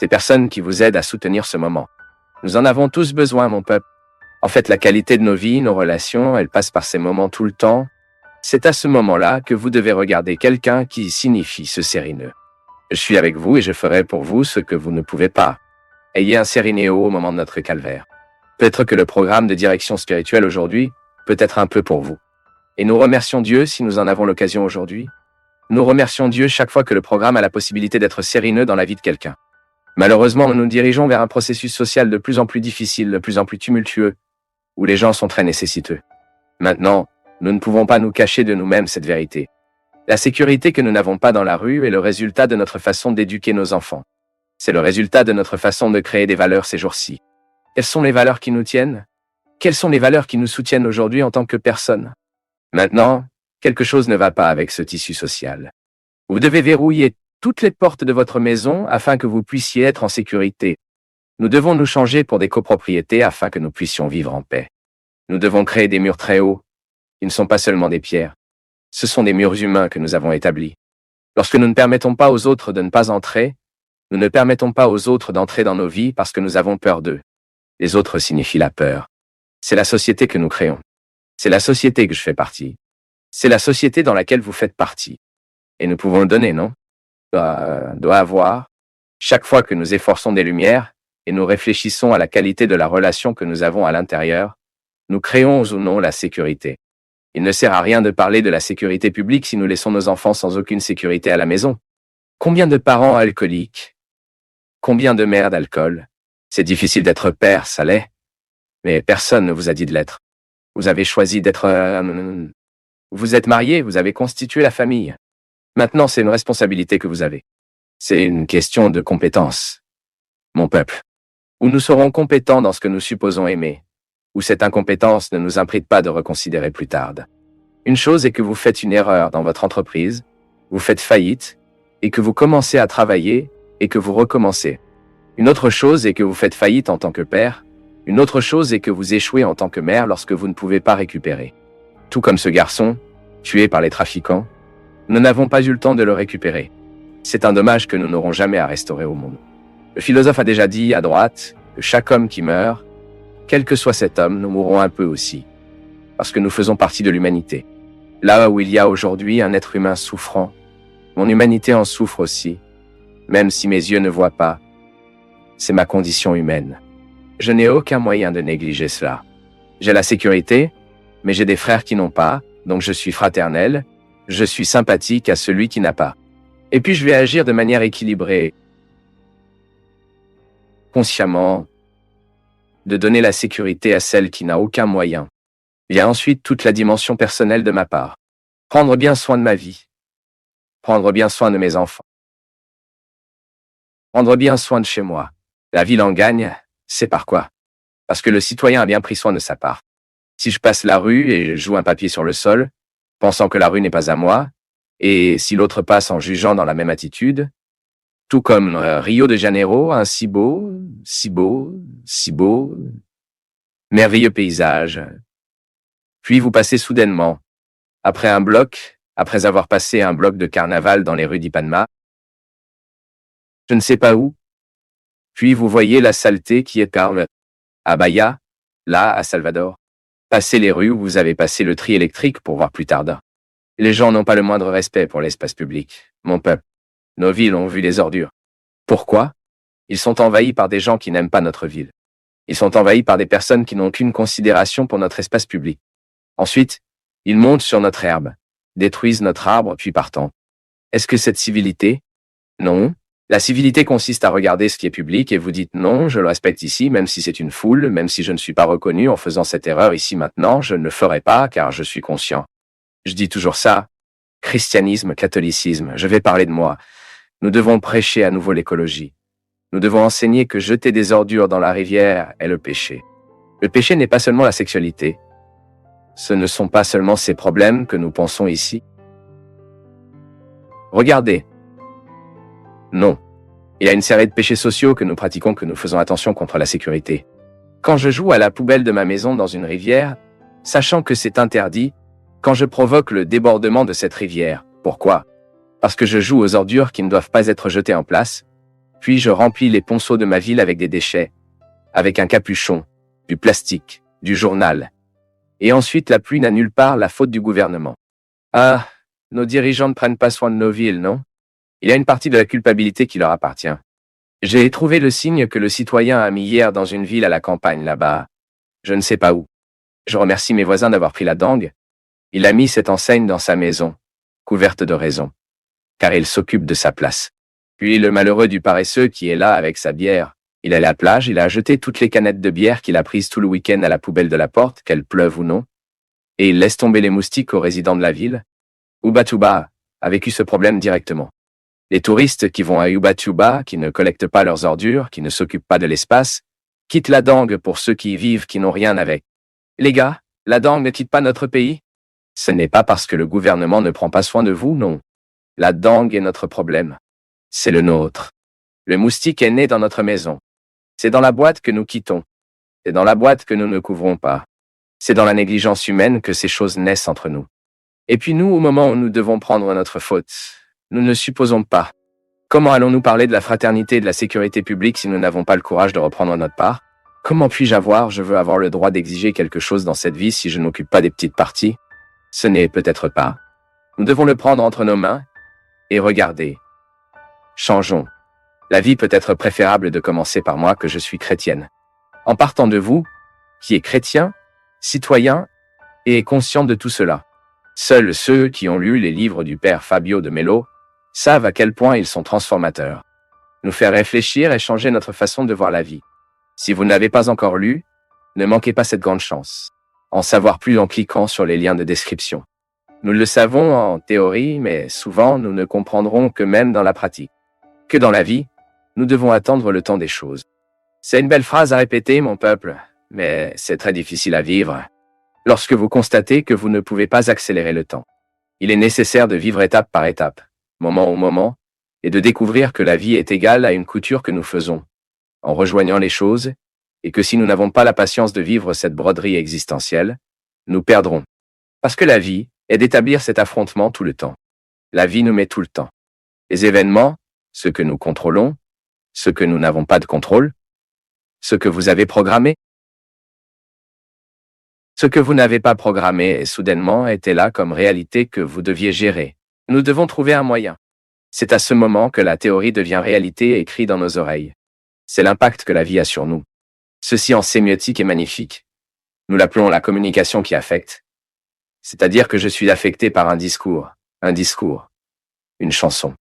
Ces personnes qui vous aident à soutenir ce moment. Nous en avons tous besoin, mon peuple. En fait, la qualité de nos vies, nos relations, elles passent par ces moments tout le temps. C'est à ce moment-là que vous devez regarder quelqu'un qui signifie ce séréneux. Je suis avec vous et je ferai pour vous ce que vous ne pouvez pas. Ayez un sérénéo au moment de notre calvaire. Peut-être que le programme de direction spirituelle aujourd'hui peut être un peu pour vous. Et nous remercions Dieu si nous en avons l'occasion aujourd'hui. Nous remercions Dieu chaque fois que le programme a la possibilité d'être séréneux dans la vie de quelqu'un. Malheureusement, nous nous dirigeons vers un processus social de plus en plus difficile, de plus en plus tumultueux, où les gens sont très nécessiteux. Maintenant, nous ne pouvons pas nous cacher de nous-mêmes cette vérité. La sécurité que nous n'avons pas dans la rue est le résultat de notre façon d'éduquer nos enfants. C'est le résultat de notre façon de créer des valeurs ces jours-ci. Quelles sont les valeurs qui nous tiennent? Quelles sont les valeurs qui nous soutiennent aujourd'hui en tant que personnes? Maintenant, quelque chose ne va pas avec ce tissu social. Vous devez verrouiller toutes les portes de votre maison afin que vous puissiez être en sécurité. Nous devons nous changer pour des copropriétés afin que nous puissions vivre en paix. Nous devons créer des murs très hauts. Ils ne sont pas seulement des pierres. Ce sont des murs humains que nous avons établis. Lorsque nous ne permettons pas aux autres de ne pas entrer, nous ne permettons pas aux autres d'entrer dans nos vies parce que nous avons peur d'eux. Les autres signifient la peur. C'est la société que nous créons. C'est la société que je fais partie. C'est la société dans laquelle vous faites partie. Et nous pouvons le donner, non? Doit avoir. Chaque fois que nous efforçons des lumières et nous réfléchissons à la qualité de la relation que nous avons à l'intérieur, nous créons ou non la sécurité. Il ne sert à rien de parler de la sécurité publique si nous laissons nos enfants sans aucune sécurité à la maison. Combien de parents alcooliques? Combien de mères d'alcool? C'est difficile d'être père, ça l'est. Mais personne ne vous a dit de l'être. Vous avez choisi d'être... Vous êtes marié, vous avez constitué la famille. Maintenant, c'est une responsabilité que vous avez. C'est une question de compétence. Mon peuple. Ou nous serons compétents dans ce que nous supposons aimer, ou cette incompétence ne nous implique pas de reconsidérer plus tard. Une chose est que vous faites une erreur dans votre entreprise, vous faites faillite, et que vous commencez à travailler, et que vous recommencez. Une autre chose est que vous faites faillite en tant que père, une autre chose est que vous échouez en tant que mère lorsque vous ne pouvez pas récupérer. Tout comme ce garçon, tué par les trafiquants, nous n'avons pas eu le temps de le récupérer. C'est un dommage que nous n'aurons jamais à restaurer au monde. Le philosophe a déjà dit à droite que chaque homme qui meurt, quel que soit cet homme, nous mourrons un peu aussi, parce que nous faisons partie de l'humanité. Là où il y a aujourd'hui un être humain souffrant, mon humanité en souffre aussi, même si mes yeux ne voient pas. C'est ma condition humaine. Je n'ai aucun moyen de négliger cela. J'ai la sécurité, mais j'ai des frères qui n'ont pas, donc je suis fraternel, je suis sympathique à celui qui n'a pas. Et puis je vais agir de manière équilibrée, consciemment, de donner la sécurité à celle qui n'a aucun moyen. Vient ensuite toute la dimension personnelle de ma part. Prendre bien soin de ma vie. Prendre bien soin de mes enfants. Prendre bien soin de chez moi. La ville en gagne, c'est par quoi? Parce que le citoyen a bien pris soin de sa part. Si je passe la rue et je joue un papier sur le sol, pensant que la rue n'est pas à moi, et si l'autre passe en jugeant dans la même attitude, tout comme Rio de Janeiro, un si beau, merveilleux paysage. Puis vous passez soudainement, après avoir passé un bloc de carnaval dans les rues d'Ipanema, je ne sais pas où, puis vous voyez la saleté qui est par à Bahia, là, à Salvador. Passez les rues où vous avez passé le tri électrique pour voir plus tard. Les gens n'ont pas le moindre respect pour l'espace public, mon peuple. Nos villes ont vu les ordures. Pourquoi? Ils sont envahis par des gens qui n'aiment pas notre ville. Ils sont envahis par des personnes qui n'ont aucune considération pour notre espace public. Ensuite, ils montent sur notre herbe, détruisent notre arbre, puis partent. Est-ce que cette civilité? Non. La civilité consiste à regarder ce qui est public et vous dites non, je le respecte ici, même si c'est une foule, même si je ne suis pas reconnu en faisant cette erreur ici maintenant, je ne le ferai pas car je suis conscient. Je dis toujours ça. Christianisme, catholicisme, je vais parler de moi. Nous devons prêcher à nouveau l'écologie. Nous devons enseigner que jeter des ordures dans la rivière est le péché. Le péché n'est pas seulement la sexualité. Ce ne sont pas seulement ces problèmes que nous pensons ici. Regardez. Non. Il y a une série de péchés sociaux que nous pratiquons que nous faisons attention contre la sécurité. Quand je joue à la poubelle de ma maison dans une rivière, sachant que c'est interdit, quand je provoque le débordement de cette rivière, pourquoi? Parce que je joue aux ordures qui ne doivent pas être jetées en place, Puis je remplis les ponceaux de ma ville avec des déchets, avec un capuchon, du plastique, du journal. Et ensuite la pluie n'a nulle part la faute du gouvernement. Ah, nos dirigeants ne prennent pas soin de nos villes, non? Il y a une partie de la culpabilité qui leur appartient. J'ai trouvé le signe que le citoyen a mis hier dans une ville à la campagne là-bas. Je ne sais pas où. Je remercie mes voisins d'avoir pris la dengue. Il a mis cette enseigne dans sa maison, couverte de raisons, car il s'occupe de sa place. Puis le malheureux du paresseux qui est là avec sa bière. Il est à la plage, il a jeté toutes les canettes de bière qu'il a prises tout le week-end à la poubelle de la porte, qu'elle pleuve ou non. Et il laisse tomber les moustiques aux résidents de la ville. Ubatuba a vécu ce problème directement. Les touristes qui vont à Ubatuba, qui ne collectent pas leurs ordures, qui ne s'occupent pas de l'espace, quittent la dengue pour ceux qui y vivent, qui n'ont rien avec. Les gars, la dengue ne quitte pas notre pays? Ce n'est pas parce que le gouvernement ne prend pas soin de vous, non. La dengue est notre problème. C'est le nôtre. Le moustique est né dans notre maison. C'est dans la boîte que nous quittons. C'est dans la boîte que nous ne couvrons pas. C'est dans la négligence humaine que ces choses naissent entre nous. Et puis nous, au moment où nous devons prendre notre faute, nous ne supposons pas. Comment allons-nous parler de la fraternité et de la sécurité publique si nous n'avons pas le courage de reprendre notre part? Comment je veux avoir le droit d'exiger quelque chose dans cette vie si je n'occupe pas des petites parties? Ce n'est peut-être pas. Nous devons le prendre entre nos mains et regarder. Changeons. La vie peut être préférable de commencer par moi que je suis chrétienne. En partant de vous, qui est chrétien, citoyen et conscient de tout cela. Seuls ceux qui ont lu les livres du père Fabio de Mello savent à quel point ils sont transformateurs. Nous faire réfléchir et changer notre façon de voir la vie. Si vous n'avez pas encore lu, ne manquez pas cette grande chance. En savoir plus en cliquant sur les liens de description. Nous le savons en théorie, mais souvent nous ne comprendrons que même dans la pratique. Que dans la vie, nous devons attendre le temps des choses. C'est une belle phrase à répéter, mon peuple, mais c'est très difficile à vivre. Lorsque vous constatez que vous ne pouvez pas accélérer le temps. Il est nécessaire de vivre étape par étape, moment au moment, et de découvrir que la vie est égale à une couture que nous faisons, en rejoignant les choses, et que si nous n'avons pas la patience de vivre cette broderie existentielle, nous perdrons. Parce que la vie est d'établir cet affrontement tout le temps. La vie nous met tout le temps. Les événements, ce que nous contrôlons, ce que nous n'avons pas de contrôle, ce que vous avez programmé, ce que vous n'avez pas programmé et soudainement était là comme réalité que vous deviez gérer. Nous devons trouver un moyen. C'est à ce moment que la théorie devient réalité et écrit dans nos oreilles. C'est l'impact que la vie a sur nous. Ceci en sémiotique est magnifique. Nous l'appelons la communication qui affecte. C'est-à-dire que je suis affecté par un discours, une chanson.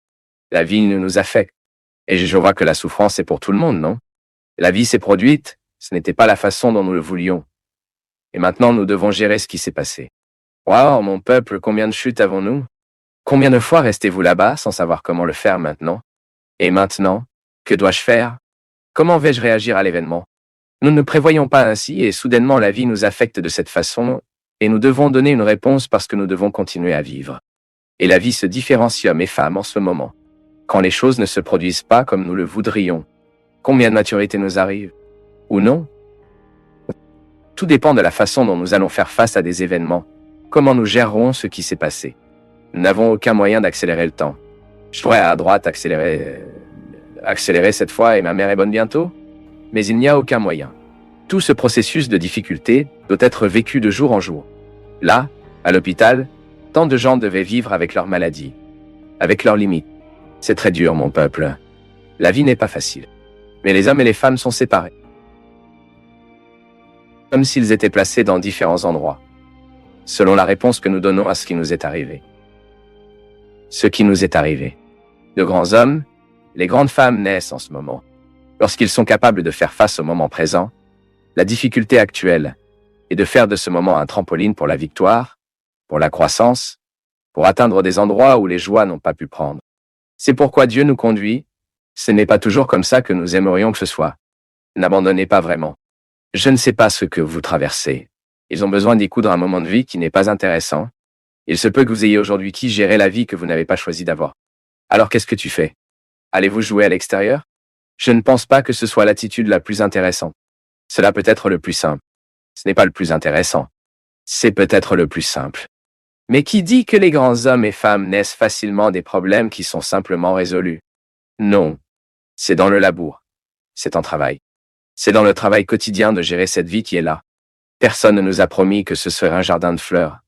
La vie nous affecte. Et je vois que la souffrance est pour tout le monde, non? La vie s'est produite, ce n'était pas la façon dont nous le voulions. Et maintenant, nous devons gérer ce qui s'est passé. Waouh, mon peuple, combien de chutes avons-nous? Combien de fois restez-vous là-bas sans savoir comment le faire maintenant? Et maintenant, que dois-je faire? Comment vais-je réagir à l'événement? Nous ne prévoyons pas ainsi et soudainement la vie nous affecte de cette façon et nous devons donner une réponse parce que nous devons continuer à vivre. Et la vie se différencie hommes et femmes en ce moment. Quand les choses ne se produisent pas comme nous le voudrions, combien de maturité nous arrive? Ou non? Tout dépend de la façon dont nous allons faire face à des événements, comment nous gérerons ce qui s'est passé. Nous n'avons aucun moyen d'accélérer le temps. Je pourrais à droite accélérer cette fois et ma mère est bonne bientôt, mais il n'y a aucun moyen. Tout ce processus de difficulté doit être vécu de jour en jour. Là, à l'hôpital, tant de gens devaient vivre avec leur maladie, avec leurs limites. C'est très dur, mon peuple. La vie n'est pas facile. Mais les hommes et les femmes sont séparés. Comme s'ils étaient placés dans différents endroits, selon la réponse que nous donnons à ce qui nous est arrivé. Ce qui nous est arrivé. De grands hommes, les grandes femmes naissent en ce moment. Lorsqu'ils sont capables de faire face au moment présent, la difficulté actuelle est de faire de ce moment un trampoline pour la victoire, pour la croissance, pour atteindre des endroits où les joies n'ont pas pu prendre. C'est pourquoi Dieu nous conduit. Ce n'est pas toujours comme ça que nous aimerions que ce soit. N'abandonnez pas vraiment. Je ne sais pas ce que vous traversez. Ils ont besoin d'y coudre un moment de vie qui n'est pas intéressant. Il se peut que vous ayez aujourd'hui qui gérer la vie que vous n'avez pas choisi d'avoir. Alors qu'est-ce que tu fais? Allez-vous jouer à l'extérieur? Je ne pense pas que ce soit l'attitude la plus intéressante. Cela peut être le plus simple. Ce n'est pas le plus intéressant. C'est peut-être le plus simple. Mais qui dit que les grands hommes et femmes naissent facilement des problèmes qui sont simplement résolus? Non. C'est dans le labour. C'est en travail. C'est dans le travail quotidien de gérer cette vie qui est là. Personne ne nous a promis que ce serait un jardin de fleurs.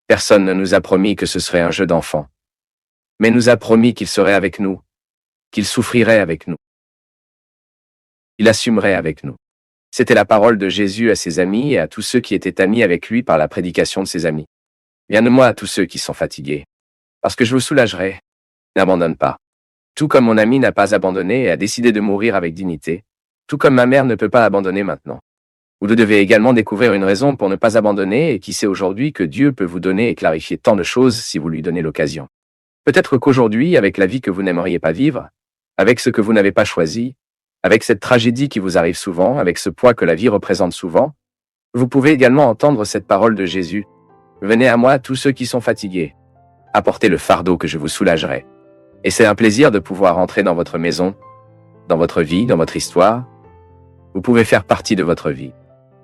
Personne ne nous a promis que ce serait un jeu d'enfants. Mais nous a promis qu'il serait avec nous, qu'il souffrirait avec nous. Il assumerait avec nous. C'était la parole de Jésus à ses amis et à tous ceux qui étaient amis avec lui par la prédication de ses amis. Viens de moi à tous ceux qui sont fatigués, parce que je vous soulagerai. N'abandonne pas. Tout comme mon ami n'a pas abandonné et a décidé de mourir avec dignité, tout comme ma mère ne peut pas abandonner maintenant. Vous devez également découvrir une raison pour ne pas abandonner et qui sait aujourd'hui que Dieu peut vous donner et clarifier tant de choses si vous lui donnez l'occasion. Peut-être qu'aujourd'hui, avec la vie que vous n'aimeriez pas vivre, avec ce que vous n'avez pas choisi, avec cette tragédie qui vous arrive souvent, avec ce poids que la vie représente souvent, vous pouvez également entendre cette parole de Jésus. Venez à moi tous ceux qui sont fatigués. Apportez le fardeau que je vous soulagerai. Et c'est un plaisir de pouvoir entrer dans votre maison, dans votre vie, dans votre histoire. Vous pouvez faire partie de votre vie.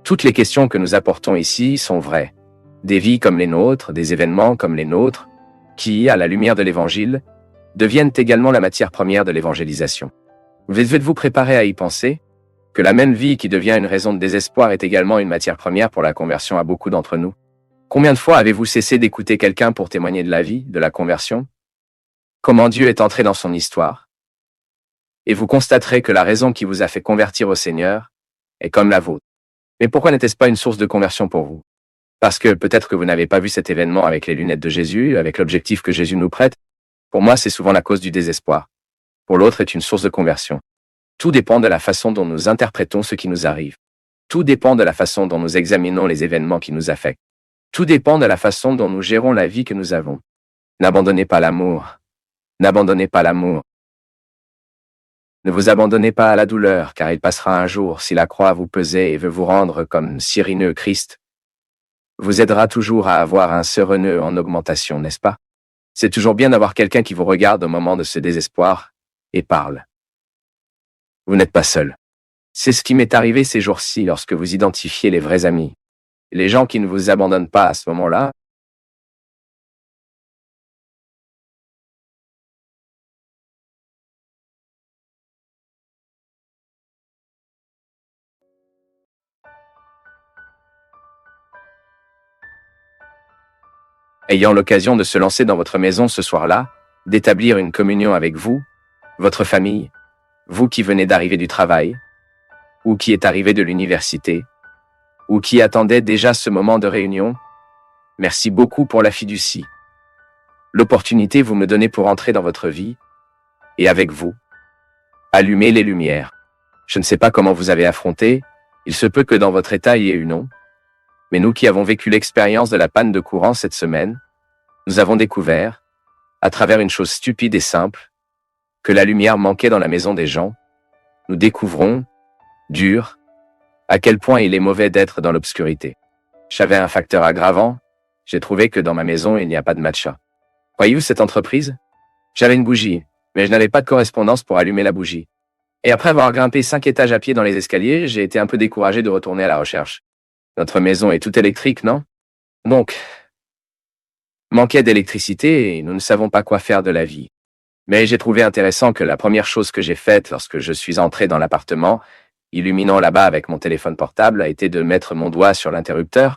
Toutes les questions que nous apportons ici sont vraies. Des vies comme les nôtres, des événements comme les nôtres, qui, à la lumière de l'Évangile, deviennent également la matière première de l'évangélisation. Vous préparer à y penser que la même vie qui devient une raison de désespoir est également une matière première pour la conversion à beaucoup d'entre nous? Combien de fois avez-vous cessé d'écouter quelqu'un pour témoigner de la vie, de la conversion? Comment Dieu est entré dans son histoire? Et vous constaterez que la raison qui vous a fait convertir au Seigneur est comme la vôtre. Mais pourquoi n'était-ce pas une source de conversion pour vous? Parce que peut-être que vous n'avez pas vu cet événement avec les lunettes de Jésus, avec l'objectif que Jésus nous prête. Pour moi, c'est souvent la cause du désespoir. Pour l'autre, est une source de conversion. Tout dépend de la façon dont nous interprétons ce qui nous arrive. Tout dépend de la façon dont nous examinons les événements qui nous affectent. Tout dépend de la façon dont nous gérons la vie que nous avons. N'abandonnez pas l'amour. N'abandonnez pas l'amour. Ne vous abandonnez pas à la douleur, car il passera un jour si la croix vous pesait et veut vous rendre comme Cyrineux Christ. Vous aidera toujours à avoir un sereneux en augmentation, n'est-ce pas? C'est toujours bien d'avoir quelqu'un qui vous regarde au moment de ce désespoir et parle. Vous n'êtes pas seul. C'est ce qui m'est arrivé ces jours-ci lorsque vous identifiez les vrais amis. Les gens qui ne vous abandonnent pas à ce moment-là. Ayant l'occasion de se lancer dans votre maison ce soir-là, d'établir une communion avec vous, votre famille, vous qui venez d'arriver du travail, ou qui est arrivé de l'université, ou qui attendait déjà ce moment de réunion, merci beaucoup pour la fiducie. L'opportunité vous me donnez pour entrer dans votre vie, et avec vous, allumer les lumières. Je ne sais pas comment vous avez affronté, il se peut que dans votre état il y ait eu non. Mais nous qui avons vécu l'expérience de la panne de courant cette semaine, nous avons découvert, à travers une chose stupide et simple, que la lumière manquait dans la maison des gens. Nous découvrons, dur, à quel point il est mauvais d'être dans l'obscurité. J'avais un facteur aggravant, j'ai trouvé que dans ma maison il n'y a pas de matcha. Voyez-vous cette entreprise? J'avais une bougie, mais je n'avais pas de correspondance pour allumer la bougie. Et après avoir grimpé 5 étages à pied dans les escaliers, j'ai été un peu découragé de retourner à la recherche. Notre maison est toute électrique, non? Donc, manquait d'électricité et nous ne savons pas quoi faire de la vie. Mais j'ai trouvé intéressant que la première chose que j'ai faite lorsque je suis entré dans l'appartement, illuminant là-bas avec mon téléphone portable, a été de mettre mon doigt sur l'interrupteur.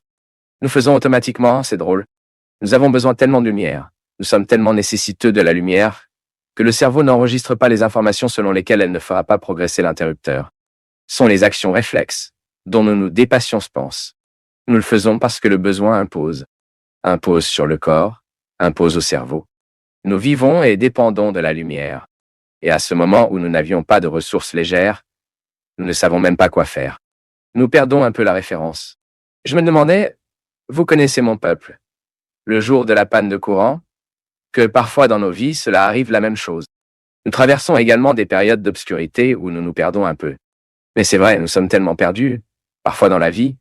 Nous faisons automatiquement, c'est drôle. Nous avons besoin tellement de lumière. Nous sommes tellement nécessiteux de la lumière que le cerveau n'enregistre pas les informations selon lesquelles elle ne fera pas progresser l'interrupteur. Ce sont les actions réflexes dont nous nous dépassions pense. Nous le faisons parce que le besoin impose. Impose sur le corps, impose au cerveau. Nous vivons et dépendons de la lumière. Et à ce moment où nous n'avions pas de ressources légères, nous ne savons même pas quoi faire. Nous perdons un peu la référence. Je me demandais, vous connaissez mon peuple. Le jour de la panne de courant, que parfois dans nos vies, cela arrive la même chose. Nous traversons également des périodes d'obscurité où nous nous perdons un peu. Mais c'est vrai, nous sommes tellement perdus, parfois dans la vie,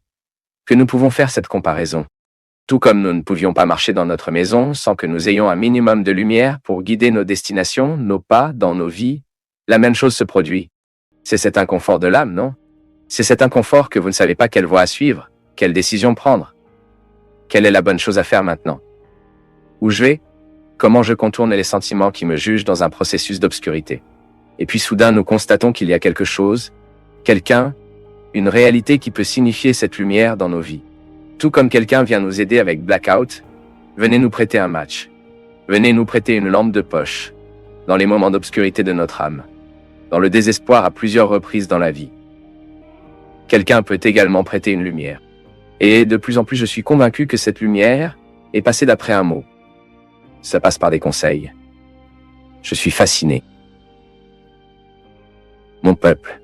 que nous pouvons faire cette comparaison. Tout comme nous ne pouvions pas marcher dans notre maison sans que nous ayons un minimum de lumière pour guider nos destinations, nos pas dans nos vies, la même chose se produit. C'est cet inconfort de l'âme, non? C'est cet inconfort que vous ne savez pas quelle voie à suivre, quelle décision prendre. Quelle est la bonne chose à faire maintenant? Où je vais? Comment je contourne les sentiments qui me jugent dans un processus d'obscurité? Et puis soudain nous constatons qu'il y a quelque chose, quelqu'un, une réalité qui peut signifier cette lumière dans nos vies. Tout comme quelqu'un vient nous aider avec Blackout, venez nous prêter un match. Venez nous prêter une lampe de poche, dans les moments d'obscurité de notre âme, dans le désespoir à plusieurs reprises dans la vie. Quelqu'un peut également prêter une lumière. Et de plus en plus je suis convaincu que cette lumière est passée d'après un mot. Ça passe par des conseils. Je suis fasciné. Mon peuple.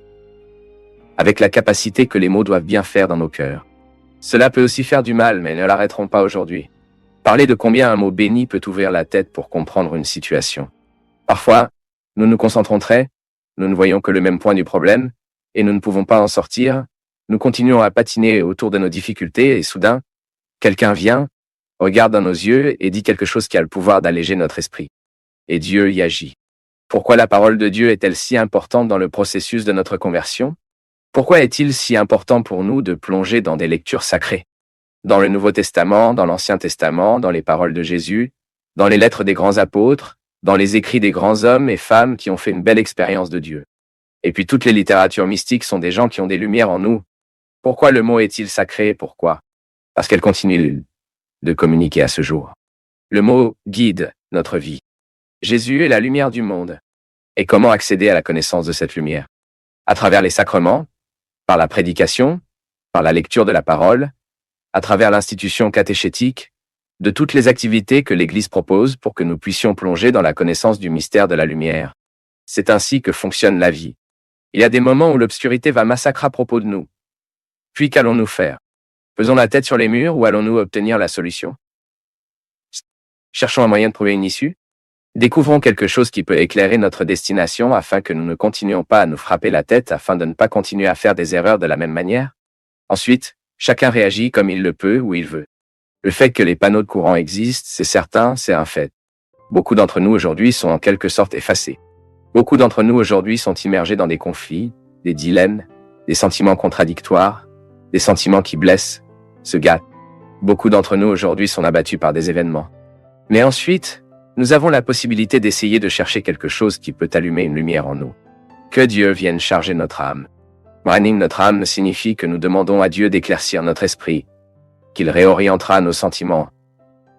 Avec la capacité que les mots doivent bien faire dans nos cœurs. Cela peut aussi faire du mal, mais ne l'arrêterons pas aujourd'hui. Parler de combien un mot béni peut ouvrir la tête pour comprendre une situation. Parfois, nous nous concentrons très, nous ne voyons que le même point du problème, et nous ne pouvons pas en sortir. Nous continuons à patiner autour de nos difficultés, et soudain, quelqu'un vient, regarde dans nos yeux et dit quelque chose qui a le pouvoir d'alléger notre esprit. Et Dieu y agit. Pourquoi la parole de Dieu est-elle si importante dans le processus de notre conversion? Pourquoi est-il si important pour nous de plonger dans des lectures sacrées? Dans le Nouveau Testament, dans l'Ancien Testament, dans les paroles de Jésus, dans les lettres des grands apôtres, dans les écrits des grands hommes et femmes qui ont fait une belle expérience de Dieu. Et puis toutes les littératures mystiques sont des gens qui ont des lumières en nous. Pourquoi le mot est-il sacré? Pourquoi? Parce qu'elle continue de communiquer à ce jour. Le mot guide notre vie. Jésus est la lumière du monde. Et comment accéder à la connaissance de cette lumière? À travers les sacrements, par la prédication, par la lecture de la parole, à travers l'institution catéchétique, de toutes les activités que l'Église propose pour que nous puissions plonger dans la connaissance du mystère de la lumière. C'est ainsi que fonctionne la vie. Il y a des moments où l'obscurité va massacrer à propos de nous. Puis qu'allons-nous faire? Faisons la tête sur les murs ou allons-nous obtenir la solution? Cherchons un moyen de trouver une issue? Découvrons quelque chose qui peut éclairer notre destination afin que nous ne continuions pas à nous frapper la tête afin de ne pas continuer à faire des erreurs de la même manière? Ensuite, chacun réagit comme il le peut ou il veut. Le fait que les panneaux de courant existent, c'est certain, c'est un fait. Beaucoup d'entre nous aujourd'hui sont en quelque sorte effacés. Beaucoup d'entre nous aujourd'hui sont immergés dans des conflits, des dilemmes, des sentiments contradictoires, des sentiments qui blessent, se gâtent. Beaucoup d'entre nous aujourd'hui sont abattus par des événements. Mais ensuite, nous avons la possibilité d'essayer de chercher quelque chose qui peut allumer une lumière en nous. Que Dieu vienne charger notre âme. Branding notre âme signifie que nous demandons à Dieu d'éclaircir notre esprit, qu'il réorientera nos sentiments,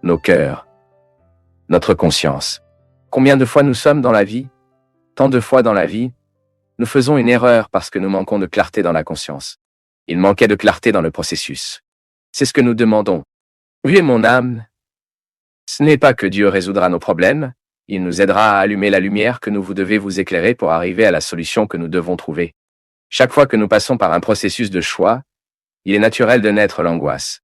nos cœurs, notre conscience. Combien de fois nous sommes dans la vie? Tant de fois dans la vie, nous faisons une erreur parce que nous manquons de clarté dans la conscience. Il manquait de clarté dans le processus. C'est ce que nous demandons. Oui, mon âme. Ce n'est pas que Dieu résoudra nos problèmes, il nous aidera à allumer la lumière que vous devez vous éclairer pour arriver à la solution que nous devons trouver. Chaque fois que nous passons par un processus de choix, il est naturel de naître l'angoisse.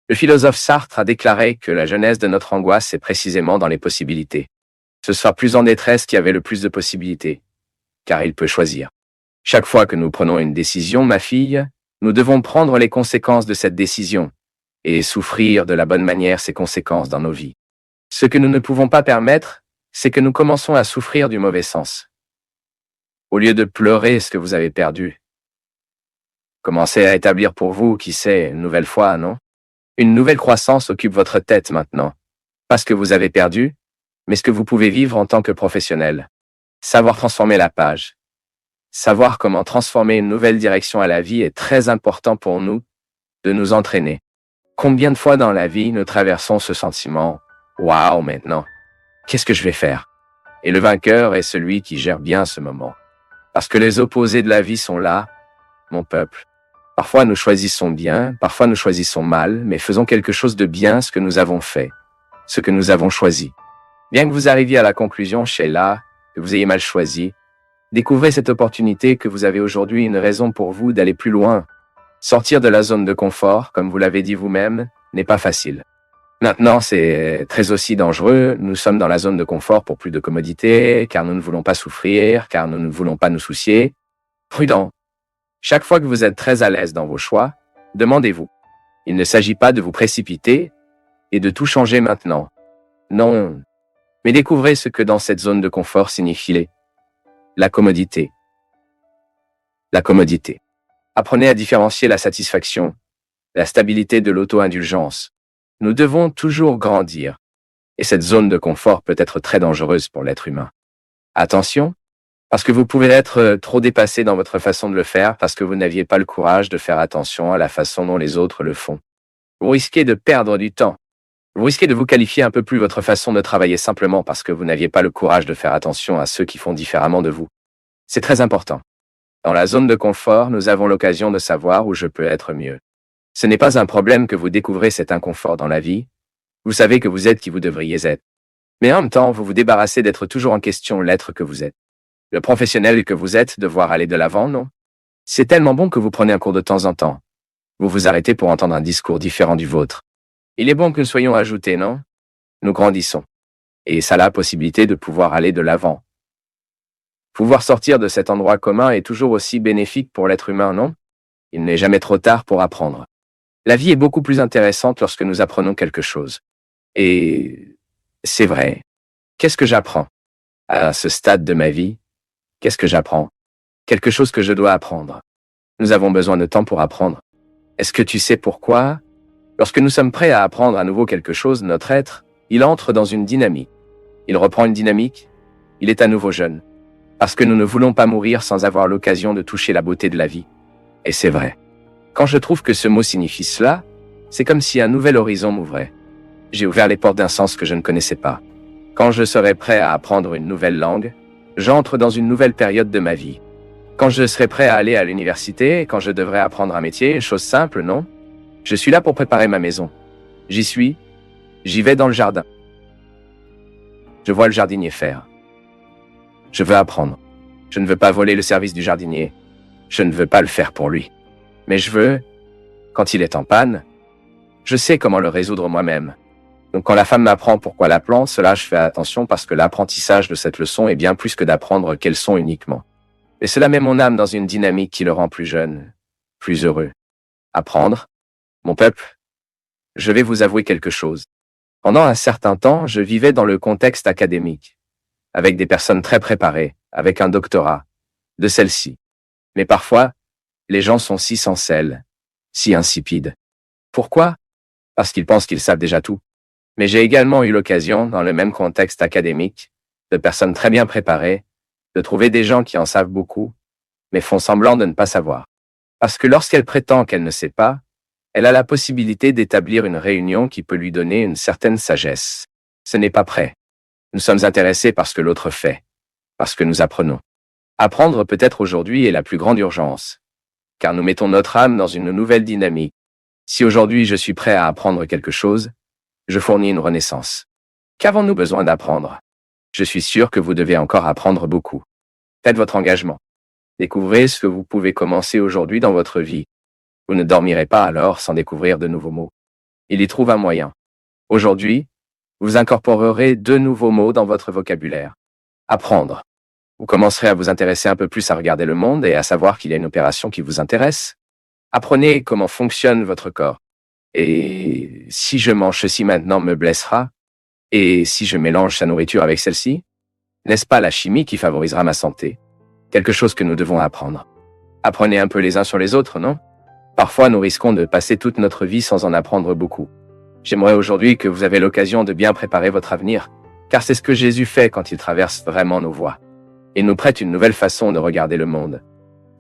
Le philosophe Sartre a déclaré que la genèse de notre angoisse est précisément dans les possibilités. Ce sera plus en détresse qui avait le plus de possibilités, car il peut choisir. Chaque fois que nous prenons une décision, ma fille, nous devons prendre les conséquences de cette décision et souffrir de la bonne manière ces conséquences dans nos vies. Ce que nous ne pouvons pas permettre, c'est que nous commençons à souffrir du mauvais sens. Au lieu de pleurer ce que vous avez perdu, commencez à établir pour vous, qui sait, une nouvelle foi, non? Une nouvelle croissance occupe votre tête maintenant. Pas ce que vous avez perdu, mais ce que vous pouvez vivre en tant que professionnel. Savoir transformer la page. Savoir comment transformer une nouvelle direction à la vie est très important pour nous, de nous entraîner. Combien de fois dans la vie nous traversons ce sentiment « Waouh, maintenant, qu'est-ce que je vais faire ?» Et le vainqueur est celui qui gère bien ce moment. Parce que les opposés de la vie sont là, mon peuple. Parfois nous choisissons bien, parfois nous choisissons mal, mais faisons quelque chose de bien ce que nous avons fait, ce que nous avons choisi. Bien que vous arriviez à la conclusion, Sheila, que vous ayez mal choisi, découvrez cette opportunité que vous avez aujourd'hui une raison pour vous d'aller plus loin. Sortir de la zone de confort, comme vous l'avez dit vous-même, n'est pas facile. Maintenant, c'est très aussi dangereux. Nous sommes dans la zone de confort pour plus de commodité, car nous ne voulons pas souffrir, car nous ne voulons pas nous soucier. Prudent. Chaque fois que vous êtes très à l'aise dans vos choix, demandez-vous. Il ne s'agit pas de vous précipiter et de tout changer maintenant. Non. Mais découvrez ce que dans cette zone de confort signifie la commodité. La commodité. Apprenez à différencier la satisfaction, la stabilité de l'auto-indulgence. Nous devons toujours grandir. Et cette zone de confort peut être très dangereuse pour l'être humain. Attention, Parce que vous pouvez être trop dépassé dans votre façon de le faire parce que vous n'aviez pas le courage de faire attention à la façon dont les autres le font. Vous risquez de perdre du temps. Vous risquez de vous qualifier un peu plus votre façon de travailler simplement parce que vous n'aviez pas le courage de faire attention à ceux qui font différemment de vous. C'est très important. Dans la zone de confort, nous avons l'occasion de savoir où je peux être mieux. Ce n'est pas un problème que vous découvrez cet inconfort dans la vie. Vous savez que vous êtes qui vous devriez être. Mais en même temps, vous vous débarrassez d'être toujours en question l'être que vous êtes. Le professionnel que vous êtes, devoir aller de l'avant, non? C'est tellement bon que vous prenez un cours de temps en temps. Vous vous arrêtez pour entendre un discours différent du vôtre. Il est bon que nous soyons ajoutés, non? Nous grandissons. Et ça a la possibilité de pouvoir aller de l'avant. Pouvoir sortir de cet endroit commun est toujours aussi bénéfique pour l'être humain, non? Il n'est jamais trop tard pour apprendre. La vie est beaucoup plus intéressante lorsque nous apprenons quelque chose. Et c'est vrai. Qu'est-ce que j'apprends? À ce stade de ma vie, qu'est-ce que j'apprends? Quelque chose que je dois apprendre. Nous avons besoin de temps pour apprendre. Est-ce que tu sais pourquoi? Lorsque nous sommes prêts à apprendre à nouveau quelque chose, notre être, il entre dans une dynamique. Il reprend une dynamique. Il est à nouveau jeune. Parce que nous ne voulons pas mourir sans avoir l'occasion de toucher la beauté de la vie. Et c'est vrai. Quand je trouve que ce mot signifie cela, c'est comme si un nouvel horizon m'ouvrait. J'ai ouvert les portes d'un sens que je ne connaissais pas. Quand je serai prêt à apprendre une nouvelle langue, j'entre dans une nouvelle période de ma vie. Quand je serai prêt à aller à l'université, quand je devrai apprendre un métier, chose simple, non? Je suis là pour préparer ma maison. J'y suis. J'y vais dans le jardin. Je vois le jardinier faire. Je veux apprendre. Je ne veux pas voler le service du jardinier. Je ne veux pas le faire pour lui. Mais je veux, quand il est en panne, je sais comment le résoudre moi-même. Donc quand la femme m'apprend pourquoi la plante, cela je fais attention parce que l'apprentissage de cette leçon est bien plus que d'apprendre quelles sont uniquement. Et cela met mon âme dans une dynamique qui le rend plus jeune, plus heureux. Apprendre. Mon peuple, je vais vous avouer quelque chose. Pendant un certain temps, je vivais dans le contexte académique, avec des personnes très préparées, avec un doctorat, de celle-ci. Mais parfois, les gens sont si sans sel, si insipides. Pourquoi? Parce qu'ils pensent qu'ils savent déjà tout. Mais j'ai également eu l'occasion, dans le même contexte académique, de personnes très bien préparées, de trouver des gens qui en savent beaucoup, mais font semblant de ne pas savoir. Parce que lorsqu'elle prétend qu'elle ne sait pas, elle a la possibilité d'établir une réunion qui peut lui donner une certaine sagesse. Ce n'est pas prêt. Nous sommes intéressés par ce que l'autre fait, parce que nous apprenons. Apprendre peut-être aujourd'hui est la plus grande urgence, car nous mettons notre âme dans une nouvelle dynamique. Si aujourd'hui je suis prêt à apprendre quelque chose, je fournis une renaissance. Qu'avons-nous besoin d'apprendre? Je suis sûr que vous devez encore apprendre beaucoup. Faites votre engagement. Découvrez ce que vous pouvez commencer aujourd'hui dans votre vie. Vous ne dormirez pas alors sans découvrir de nouveaux mots. Il y trouve un moyen. Aujourd'hui, vous incorporerez 2 nouveaux mots dans votre vocabulaire. Apprendre. Vous commencerez à vous intéresser un peu plus à regarder le monde et à savoir qu'il y a une opération qui vous intéresse. Apprenez comment fonctionne votre corps. Et si je mange ceci maintenant me blessera? Et si je mélange sa nourriture avec celle-ci? N'est-ce pas la chimie qui favorisera ma santé? Quelque chose que nous devons apprendre. Apprenez un peu les uns sur les autres, non? Parfois, nous risquons de passer toute notre vie sans en apprendre beaucoup. J'aimerais aujourd'hui que vous avez l'occasion de bien préparer votre avenir, car c'est ce que Jésus fait quand il traverse vraiment nos voies. Il nous prête une nouvelle façon de regarder le monde.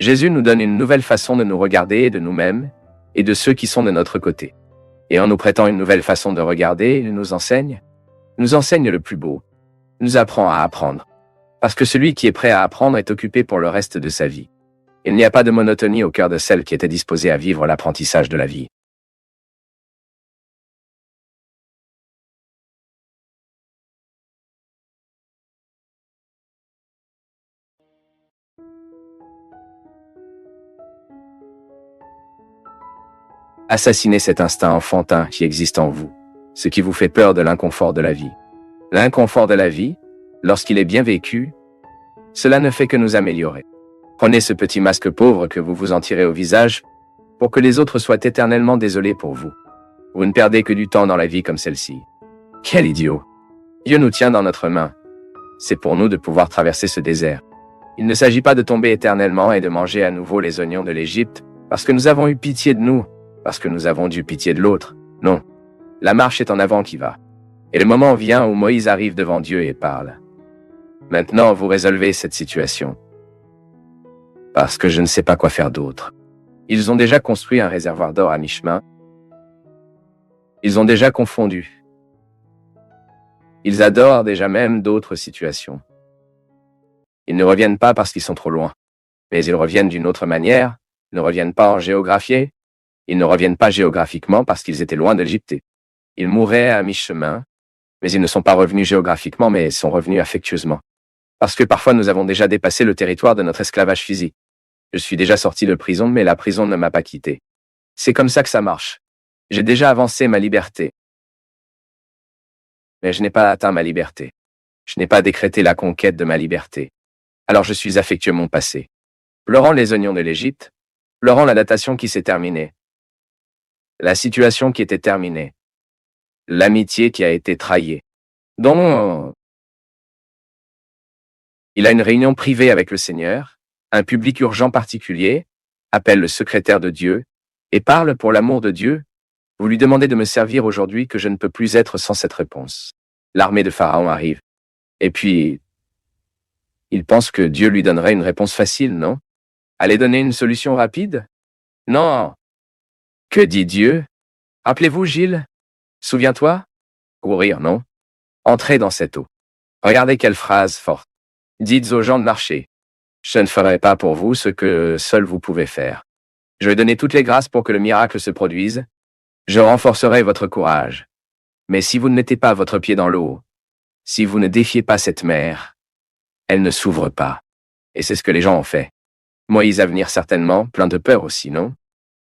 Jésus nous donne une nouvelle façon de nous regarder et de nous-mêmes, et de ceux qui sont de notre côté. Et en nous prêtant une nouvelle façon de regarder, il nous enseigne le plus beau, nous apprend à apprendre. Parce que celui qui est prêt à apprendre est occupé pour le reste de sa vie. Il n'y a pas de monotonie au cœur de celle qui était disposée à vivre l'apprentissage de la vie. Assassinez cet instinct enfantin qui existe en vous, ce qui vous fait peur de l'inconfort de la vie. L'inconfort de la vie, lorsqu'il est bien vécu, cela ne fait que nous améliorer. Prenez ce petit masque pauvre que vous vous en tirez au visage pour que les autres soient éternellement désolés pour vous. Vous ne perdez que du temps dans la vie comme celle-ci. Quel idiot! Dieu nous tient dans notre main. C'est pour nous de pouvoir traverser ce désert. Il ne s'agit pas de tomber éternellement et de manger à nouveau les oignons de l'Égypte parce que nous avons eu pitié de nous, parce que nous avons eu pitié de l'autre. Non. La marche est en avant qui va. Et le moment vient où Moïse arrive devant Dieu et parle. Maintenant, vous résolvez cette situation. parce que je ne sais pas quoi faire d'autre. Ils ont déjà construit un réservoir d'or à mi-chemin. Ils ont déjà confondu. Ils adorent déjà même d'autres situations. Ils ne reviennent pas parce qu'ils sont trop loin. Mais ils reviennent d'une autre manière, ils ne reviennent pas en géographie, ils ne reviennent pas géographiquement parce qu'ils étaient loin d'Égypte. Ils mouraient à mi-chemin, mais ils ne sont pas revenus géographiquement, mais sont revenus affectueusement. Parce que parfois nous avons déjà dépassé le territoire de notre esclavage physique. Je suis déjà sorti de prison, mais la prison ne m'a pas quitté. C'est comme ça que ça marche. J'ai déjà avancé ma liberté. Mais je n'ai pas atteint ma liberté. Je n'ai pas décrété la conquête de ma liberté. Alors je suis affectueux mon passé. Pleurant les oignons de l'Égypte, pleurant la datation qui s'est terminée, la situation qui était terminée, l'amitié qui a été trahie, dont il a une réunion privée avec le Seigneur, un public urgent particulier, appelle le secrétaire de Dieu, et parle pour l'amour de Dieu. Vous lui demandez de me servir aujourd'hui que je ne peux plus être sans cette réponse. L'armée de Pharaon arrive. Et puis, il pense que Dieu lui donnerait une réponse facile, non? Allez donner une solution rapide? Non. Que dit Dieu? Rappelez-vous, Gilles? Souviens-toi? Courir, non? Entrez dans cette eau. Regardez quelle phrase forte. Dites aux gens de marcher. Je ne ferai pas pour vous ce que seul vous pouvez faire. Je vais donner toutes les grâces pour que le miracle se produise. Je renforcerai votre courage. Mais si vous ne mettez pas votre pied dans l'eau, si vous ne défiez pas cette mer, elle ne s'ouvre pas. Et c'est ce que les gens ont fait. Moïse à venir certainement, plein de peur aussi, non?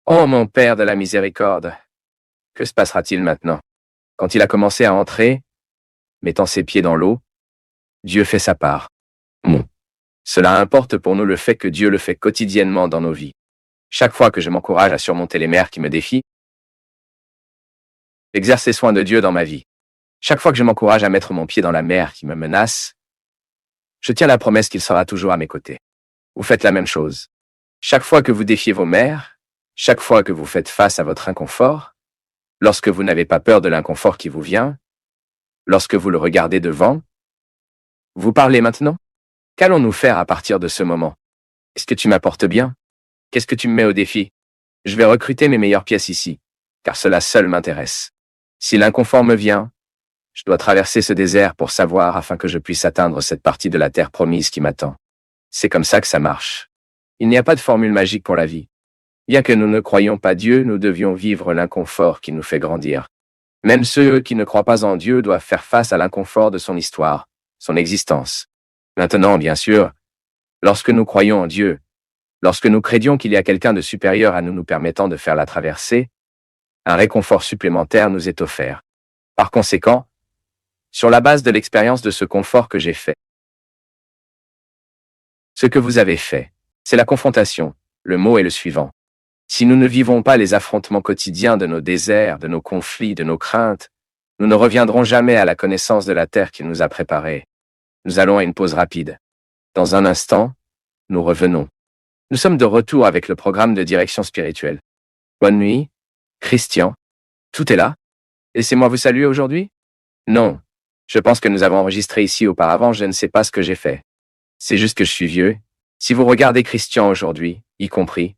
Oh mon Père de la miséricorde! Que se passera-t-il maintenant? Quand il a commencé à entrer, mettant ses pieds dans l'eau, Dieu fait sa part. Cela importe pour nous le fait que Dieu le fait quotidiennement dans nos vies. Chaque fois que je m'encourage à surmonter les mers qui me défient, j'exerce les soins de Dieu dans ma vie. Chaque fois que je m'encourage à mettre mon pied dans la mer qui me menace, je tiens la promesse qu'il sera toujours à mes côtés. Vous faites la même chose. Chaque fois que vous défiez vos mers, chaque fois que vous faites face à votre inconfort, lorsque vous n'avez pas peur de l'inconfort qui vous vient, lorsque vous le regardez devant, vous parlez maintenant? Qu'allons-nous faire à partir de ce moment? Est-ce que tu m'apportes bien? Qu'est-ce que tu me mets au défi? Je vais recruter mes meilleures pièces ici, car cela seul m'intéresse. Si l'inconfort me vient, je dois traverser ce désert pour savoir afin que je puisse atteindre cette partie de la terre promise qui m'attend. C'est comme ça que ça marche. Il n'y a pas de formule magique pour la vie. Bien que nous ne croyions pas Dieu, nous devions vivre l'inconfort qui nous fait grandir. Même ceux qui ne croient pas en Dieu doivent faire face à l'inconfort de son histoire, son existence. Maintenant, bien sûr, lorsque nous croyons en Dieu, lorsque nous crédions qu'il y a quelqu'un de supérieur à nous nous permettant de faire la traversée, un réconfort supplémentaire nous est offert. Par conséquent, sur la base de l'expérience de ce confort que j'ai fait, ce que vous avez fait, c'est la confrontation. Le mot est le suivant. Si nous ne vivons pas les affrontements quotidiens de nos déserts, de nos conflits, de nos craintes, nous ne reviendrons jamais à la connaissance de la terre qu'il nous a préparée. Nous allons à une pause rapide. Dans un instant, nous revenons. Nous sommes de retour avec le programme de direction spirituelle. Bonne nuit, Christian. Tout est là? Laissez-moi vous saluer aujourd'hui? Non. Je pense que nous avons enregistré ici auparavant, je ne sais pas ce que j'ai fait. C'est juste que je suis vieux. Si vous regardez Christian aujourd'hui, y compris,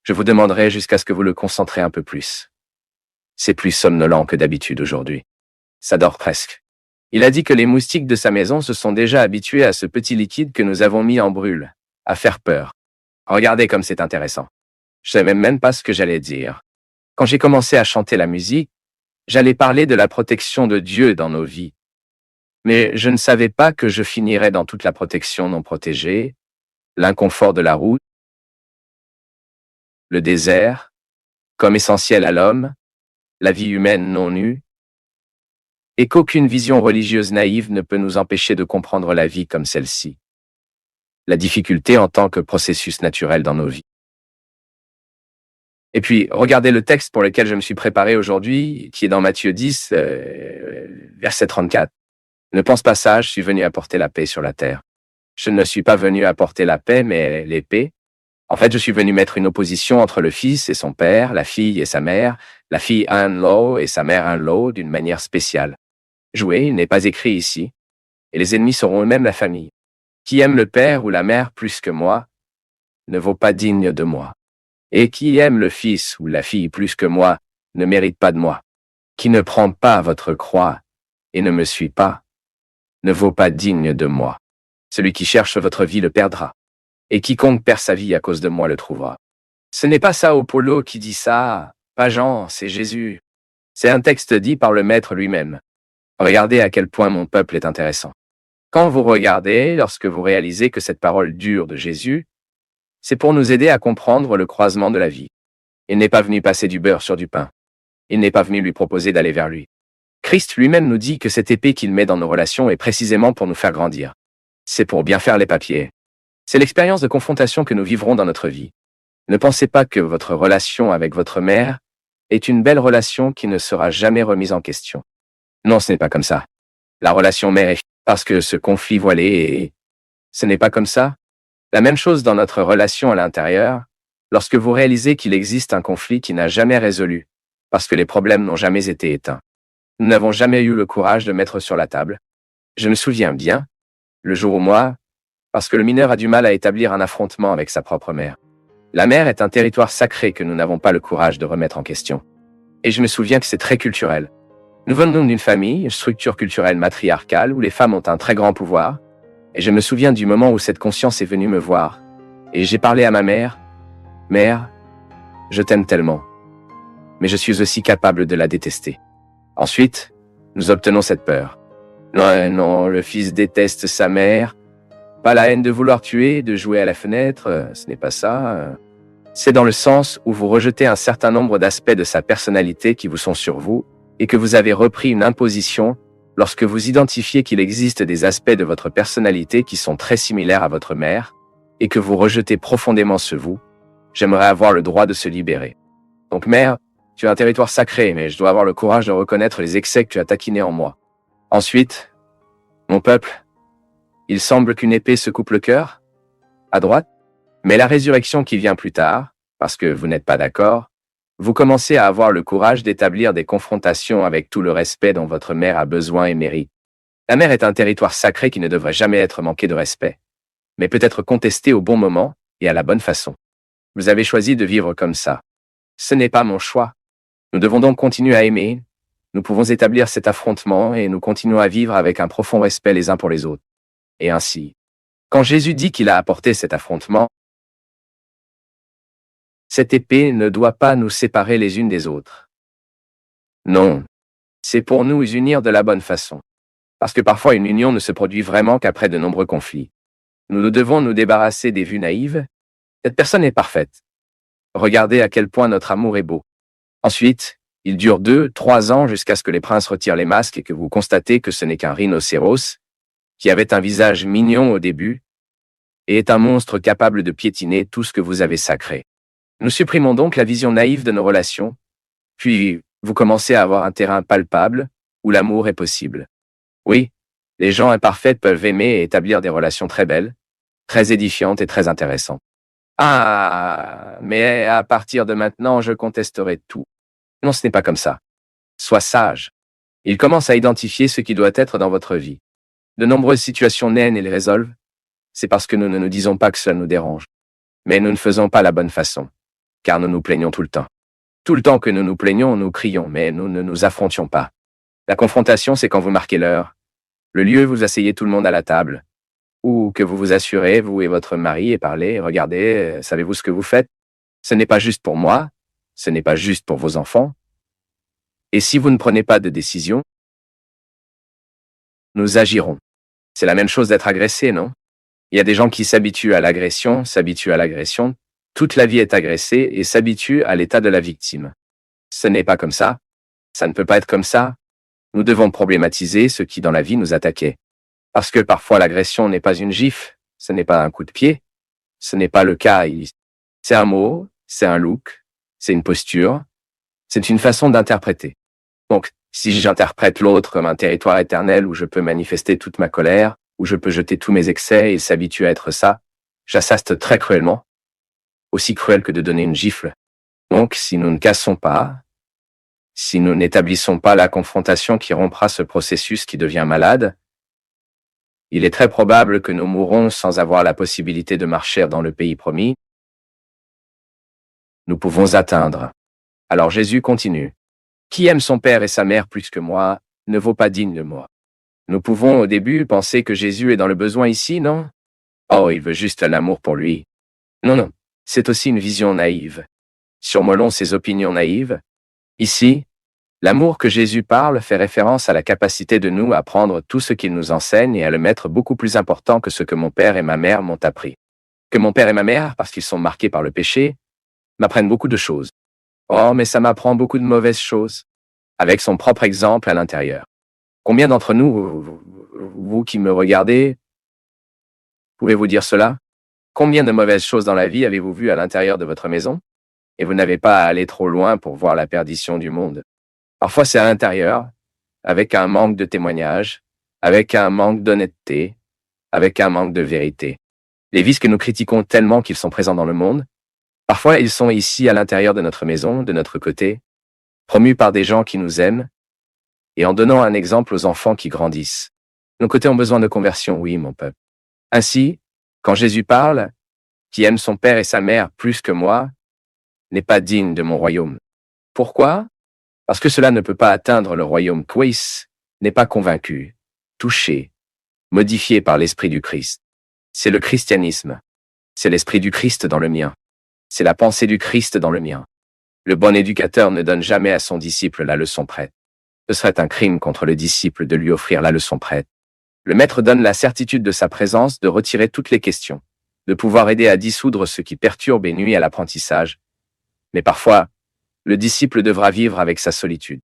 je vous demanderai jusqu'à ce que vous le concentrez un peu plus. C'est plus somnolent que d'habitude aujourd'hui. Ça dort presque. Il a dit que les moustiques de sa maison se sont déjà habitués à ce petit liquide que nous avons mis en brûle, à faire peur. Regardez comme c'est intéressant. Je savais même pas ce que j'allais dire. Quand j'ai commencé à chanter la musique, j'allais parler de la protection de Dieu dans nos vies. Mais je ne savais pas que je finirais dans toute la protection non protégée, l'inconfort de la route, le désert, comme essentiel à l'homme, la vie humaine non nue, et qu'aucune vision religieuse naïve ne peut nous empêcher de comprendre la vie comme celle-ci. La difficulté en tant que processus naturel dans nos vies. Et puis, regardez le texte pour lequel je me suis préparé aujourd'hui, qui est dans Matthieu 10, verset 34. Ne pense pas ça, je suis venu apporter la paix sur la terre. Je ne suis pas venu apporter la paix, mais l'épée. En fait, je suis venu mettre une opposition entre le fils et son père, la fille et sa mère, la fille in-law et sa mère in-law d'une manière spéciale. Jouer, il n'est pas écrit ici. Et les ennemis seront eux-mêmes la famille. Qui aime le père ou la mère plus que moi, ne vaut pas digne de moi. Et qui aime le fils ou la fille plus que moi, ne mérite pas de moi. Qui ne prend pas votre croix et ne me suit pas, ne vaut pas digne de moi. Celui qui cherche votre vie le perdra. Et quiconque perd sa vie à cause de moi le trouvera. Ce n'est pas Sao Paulo qui dit ça, pas Jean, c'est Jésus. C'est un texte dit par le Maître lui-même. Regardez à quel point mon peuple est intéressant. Quand vous regardez, lorsque vous réalisez que cette parole dure de Jésus, c'est pour nous aider à comprendre le croisement de la vie. Il n'est pas venu passer du beurre sur du pain. Il n'est pas venu lui proposer d'aller vers lui. Christ lui-même nous dit que cette épée qu'il met dans nos relations est précisément pour nous faire grandir. C'est pour bien faire les papiers. C'est l'expérience de confrontation que nous vivrons dans notre vie. Ne pensez pas que votre relation avec votre mère est une belle relation qui ne sera jamais remise en question. Non, ce n'est pas comme ça. La relation mère est parce que ce conflit voilé est... Ce n'est pas comme ça. La même chose dans notre relation à l'intérieur, lorsque vous réalisez qu'il existe un conflit qui n'a jamais résolu, parce que les problèmes n'ont jamais été éteints. Nous n'avons jamais eu le courage de mettre sur la table. Je me souviens bien, le jour où moi, parce que le mineur a du mal à établir un affrontement avec sa propre mère. La mer est un territoire sacré que nous n'avons pas le courage de remettre en question. Et je me souviens que c'est très culturel. Nous venons d'une famille, une structure culturelle matriarcale où les femmes ont un très grand pouvoir. Et je me souviens du moment où cette conscience est venue me voir. Et j'ai parlé à ma mère. « Mère, je t'aime tellement. Mais je suis aussi capable de la détester. » Ensuite, nous obtenons cette peur. Non, non, le fils déteste sa mère. Pas la haine de vouloir tuer, de jouer à la fenêtre, ce n'est pas ça. C'est dans le sens où vous rejetez un certain nombre d'aspects de sa personnalité qui vous sont sur vous, et que vous avez repris une imposition lorsque vous identifiez qu'il existe des aspects de votre personnalité qui sont très similaires à votre mère, et que vous rejetez profondément ce vous. J'aimerais avoir le droit de se libérer. Donc mère, tu as un territoire sacré, mais je dois avoir le courage de reconnaître les excès que tu as taquinés en moi. Ensuite, mon peuple, il semble qu'une épée se coupe le cœur, à droite, mais la résurrection qui vient plus tard, parce que vous n'êtes pas d'accord, vous commencez à avoir le courage d'établir des confrontations avec tout le respect dont votre mère a besoin et mérite. La mer est un territoire sacré qui ne devrait jamais être manqué de respect, mais peut être contesté au bon moment et à la bonne façon. Vous avez choisi de vivre comme ça. Ce n'est pas mon choix. Nous devons donc continuer à aimer. Nous pouvons établir cet affrontement et nous continuons à vivre avec un profond respect les uns pour les autres. Et ainsi, quand Jésus dit qu'il a apporté cet affrontement, cette épée ne doit pas nous séparer les unes des autres. Non, c'est pour nous unir de la bonne façon. Parce que parfois une union ne se produit vraiment qu'après de nombreux conflits. Nous devons nous débarrasser des vues naïves. Cette personne est parfaite. Regardez à quel point notre amour est beau. Ensuite, il dure 2-3 ans jusqu'à ce que les princes retirent les masques et que vous constatez que ce n'est qu'un rhinocéros, qui avait un visage mignon au début, et est un monstre capable de piétiner tout ce que vous avez sacré. Nous supprimons donc la vision naïve de nos relations, puis vous commencez à avoir un terrain palpable où l'amour est possible. Oui, les gens imparfaits peuvent aimer et établir des relations très belles, très édifiantes et très intéressantes. Ah, mais à partir de maintenant, je contesterai tout. Non, ce n'est pas comme ça. Sois sage. Il commence à identifier ce qui doit être dans votre vie. De nombreuses situations naissent et les résolvent. C'est parce que nous ne nous disons pas que cela nous dérange. Mais nous ne faisons pas la bonne façon, car nous nous plaignons tout le temps. Tout le temps que nous nous plaignons, nous crions, mais nous ne nous affrontions pas. La confrontation, c'est quand vous marquez l'heure, le lieu, vous asseyez tout le monde à la table, ou que vous vous assurez, vous et votre mari, et parlez, regardez, savez-vous ce que vous faites? Ce n'est pas juste pour moi, ce n'est pas juste pour vos enfants. Et si vous ne prenez pas de décision, nous agirons. C'est la même chose d'être agressé, non? Il y a des gens qui s'habituent à l'agression, toute la vie est agressée et s'habituent à l'état de la victime. Ce n'est pas comme ça. Ça ne peut pas être comme ça. Nous devons problématiser ce qui dans la vie nous attaquait. Parce que parfois l'agression n'est pas une gifle, ce n'est pas un coup de pied, ce n'est pas le cas. C'est un mot, c'est un look, c'est une posture, c'est une façon d'interpréter. Donc, si j'interprète l'autre comme un territoire éternel où je peux manifester toute ma colère, où je peux jeter tous mes excès et s'habituer à être ça, j'assaste très cruellement, aussi cruel que de donner une gifle. Donc, si nous ne cassons pas, si nous n'établissons pas la confrontation qui rompra ce processus qui devient malade, il est très probable que nous mourrons sans avoir la possibilité de marcher dans le pays promis, nous pouvons atteindre. Alors Jésus continue. Qui aime son père et sa mère plus que moi, ne vaut pas digne de moi. Nous pouvons au début penser que Jésus est dans le besoin ici, non? Oh, il veut juste l'amour pour lui. Non, non, c'est aussi une vision naïve. Surmolons ses opinions naïves. Ici, l'amour que Jésus parle fait référence à la capacité de nous à prendre tout ce qu'il nous enseigne et à le mettre beaucoup plus important que ce que mon père et ma mère m'ont appris. Que mon père et ma mère, parce qu'ils sont marqués par le péché, m'apprennent beaucoup de choses. Oh, mais ça m'apprend beaucoup de mauvaises choses. Avec son propre exemple à l'intérieur. Combien d'entre nous, vous qui me regardez, pouvez-vous dire cela? Combien de mauvaises choses dans la vie avez-vous vues à l'intérieur de votre maison? Et vous n'avez pas à aller trop loin pour voir la perdition du monde. Parfois c'est à l'intérieur, avec un manque de témoignage, avec un manque d'honnêteté, avec un manque de vérité. Les vices que nous critiquons tellement qu'ils sont présents dans le monde, parfois ils sont ici à l'intérieur de notre maison, de notre côté, promus par des gens qui nous aiment, et en donnant un exemple aux enfants qui grandissent. Nos côtés ont besoin de conversion, oui, mon peuple. Ainsi, quand Jésus parle, qui aime son père et sa mère plus que moi, n'est pas digne de mon royaume. Pourquoi? Parce que cela ne peut pas atteindre le royaume Christ, n'est pas convaincu, touché, modifié par l'esprit du Christ. C'est le christianisme. C'est l'esprit du Christ dans le mien. C'est la pensée du Christ dans le mien. Le bon éducateur ne donne jamais à son disciple la leçon prête. Ce serait un crime contre le disciple de lui offrir la leçon prête. Le maître donne la certitude de sa présence, de retirer toutes les questions, de pouvoir aider à dissoudre ce qui perturbe et nuit à l'apprentissage. Mais parfois, le disciple devra vivre avec sa solitude.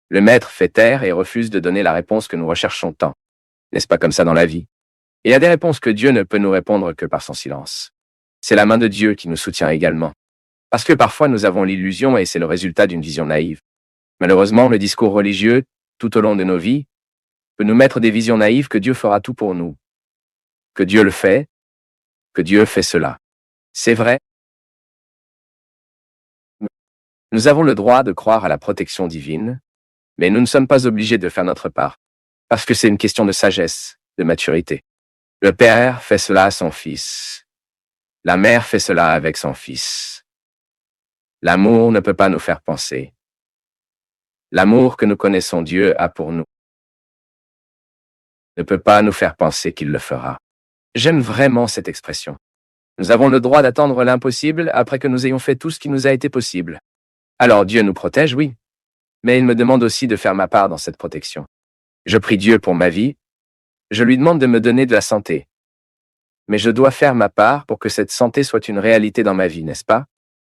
Le maître fait taire et refuse de donner la réponse que nous recherchons tant. N'est-ce pas comme ça dans la vie? Il y a des réponses que Dieu ne peut nous répondre que par son silence. C'est la main de Dieu qui nous soutient également. Parce que parfois nous avons l'illusion et c'est le résultat d'une vision naïve. Malheureusement, le discours religieux, tout au long de nos vies, peut nous mettre des visions naïves que Dieu fera tout pour nous. Que Dieu le fait, que Dieu fait cela. C'est vrai. Nous avons le droit de croire à la protection divine, mais nous ne sommes pas obligés de faire notre part. Parce que c'est une question de sagesse, de maturité. Le père fait cela à son fils. La mère fait cela avec son fils. L'amour ne peut pas nous faire penser. L'amour que nous connaissons Dieu a pour nous ne peut pas nous faire penser qu'il le fera. J'aime vraiment cette expression. Nous avons le droit d'attendre l'impossible après que nous ayons fait tout ce qui nous a été possible. Alors Dieu nous protège, oui, mais il me demande aussi de faire ma part dans cette protection. Je prie Dieu pour ma vie, je lui demande de me donner de la santé. Mais je dois faire ma part pour que cette santé soit une réalité dans ma vie, n'est-ce pas?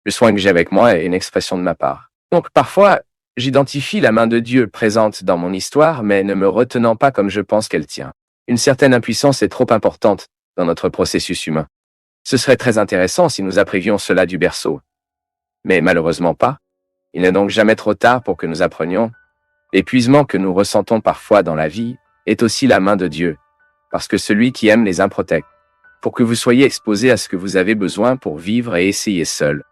Le soin que j'ai avec moi est une expression de ma part. Donc parfois, j'identifie la main de Dieu présente dans mon histoire, mais ne me retenant pas comme je pense qu'elle tient. Une certaine impuissance est trop importante dans notre processus humain. Ce serait très intéressant si nous apprivions cela du berceau. Mais malheureusement pas. Il n'est donc jamais trop tard pour que nous apprenions. L'épuisement que nous ressentons parfois dans la vie est aussi la main de Dieu, parce que celui qui aime les protège, pour que vous soyez exposés à ce que vous avez besoin pour vivre et essayer seul.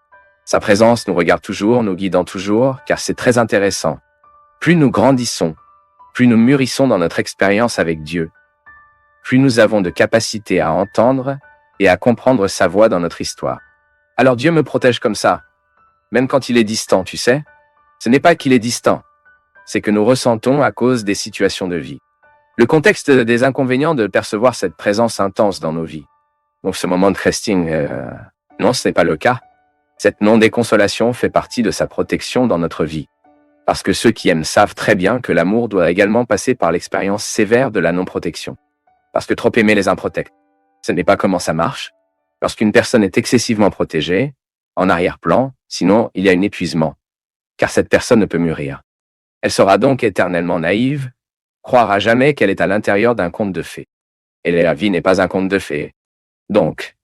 Sa présence nous regarde toujours, nous guidant toujours, car c'est très intéressant. Plus nous grandissons, plus nous mûrissons dans notre expérience avec Dieu, plus nous avons de capacité à entendre et à comprendre sa voix dans notre histoire. Alors Dieu me protège comme ça, même quand il est distant, tu sais. Ce n'est pas qu'il est distant, c'est que nous ressentons à cause des situations de vie. Le contexte des inconvénients de percevoir cette présence intense dans nos vies. Donc ce moment de resting, non, ce n'est pas le cas. Cette non-déconsolation fait partie de sa protection dans notre vie. Parce que ceux qui aiment savent très bien que l'amour doit également passer par l'expérience sévère de la non-protection. Parce que trop aimer les improtège. Ce n'est pas comment ça marche. Lorsqu'une personne est excessivement protégée, en arrière-plan, sinon il y a un épuisement. Car cette personne ne peut mûrir. Elle sera donc éternellement naïve, croira jamais qu'elle est à l'intérieur d'un conte de fées. Et la vie n'est pas un conte de fées. Donc,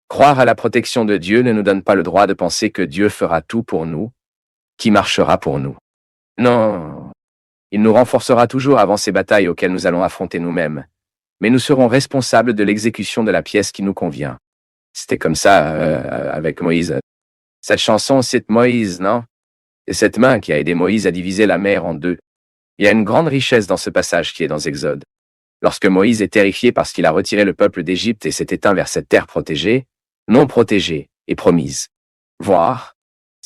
croire à la protection de Dieu ne nous donne pas le droit de penser que Dieu fera tout pour nous, qui marchera pour nous. Non, il nous renforcera toujours avant ces batailles auxquelles nous allons affronter nous-mêmes. Mais nous serons responsables de l'exécution de la pièce qui nous convient. C'était comme ça avec Moïse. Cette chanson cite Moïse, non? C'est cette main qui a aidé Moïse à diviser la mer en deux. Il y a une grande richesse dans ce passage qui est dans Exode. Lorsque Moïse est terrifié parce qu'il a retiré le peuple d'Égypte et s'est éteint vers cette terre protégée, non protégée et promise. Voir,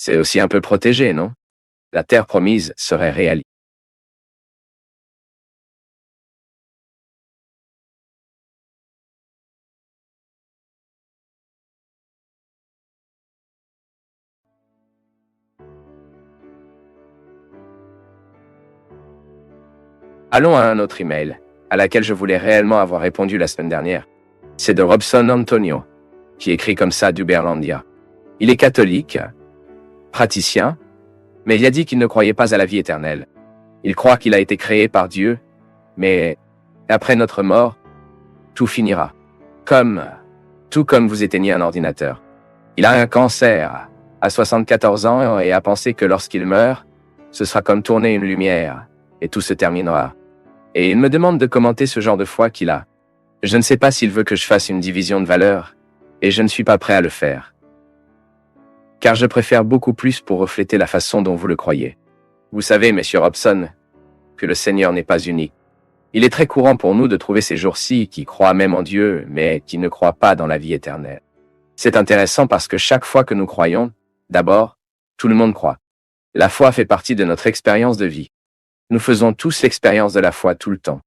C'est aussi un peu protégé, non? La terre promise serait réalisée. Allons à un autre email, à laquelle je voulais réellement avoir répondu la semaine dernière. C'est de Robson Antonio, qui écrit comme ça d'Uberlandia. Il est catholique, praticien, mais il a dit qu'il ne croyait pas à la vie éternelle. Il croit qu'il a été créé par Dieu, mais après notre mort, tout finira. Tout comme vous éteignez un ordinateur. Il a un cancer à 74 ans et a pensé que lorsqu'il meurt, ce sera comme tourner une lumière et tout se terminera. Et il me demande de commenter ce genre de foi qu'il a. Je ne sais pas s'il veut que je fasse une division de valeurs, et je ne suis pas prêt à le faire. Car je préfère beaucoup plus pour refléter la façon dont vous le croyez. Vous savez, Monsieur Robson, que le Seigneur n'est pas unique. Il est très courant pour nous de trouver ces jours-ci qui croient même en Dieu, mais qui ne croient pas dans la vie éternelle. C'est intéressant parce que chaque fois que nous croyons, d'abord, tout le monde croit. La foi fait partie de notre expérience de vie. Nous faisons tous l'expérience de la foi tout le temps.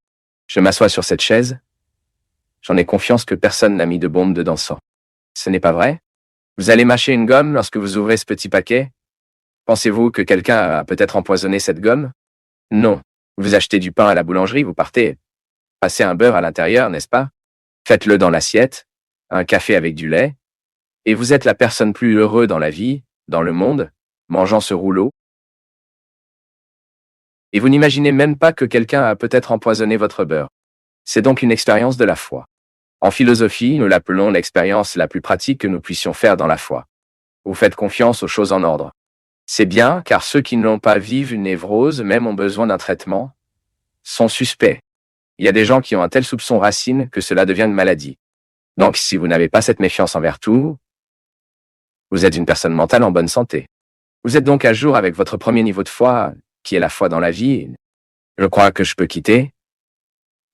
Je m'assois sur cette chaise. J'en ai confiance que personne n'a mis de bombe dedans sans. Ce n'est pas vrai? Vous allez mâcher une gomme lorsque vous ouvrez ce petit paquet? Pensez-vous que quelqu'un a peut-être empoisonné cette gomme? Non. Vous achetez du pain à la boulangerie, vous partez. Passez un beurre à l'intérieur, n'est-ce pas? Faites-le dans l'assiette, un café avec du lait, et vous êtes la personne plus heureuse dans la vie, dans le monde, mangeant ce rouleau. Et vous n'imaginez même pas que quelqu'un a peut-être empoisonné votre beurre. C'est donc une expérience de la foi. En philosophie, nous l'appelons l'expérience la plus pratique que nous puissions faire dans la foi. Vous faites confiance aux choses en ordre. C'est bien, car ceux qui n'ont pas vivent une névrose, même ont besoin d'un traitement, sont suspects. Il y a des gens qui ont un tel soupçon racine que cela devient une maladie. Donc, si vous n'avez pas cette méfiance envers tout, vous êtes une personne mentale en bonne santé. Vous êtes donc à jour avec votre premier niveau de foi, qui est la foi dans la vie. Je crois que je peux quitter,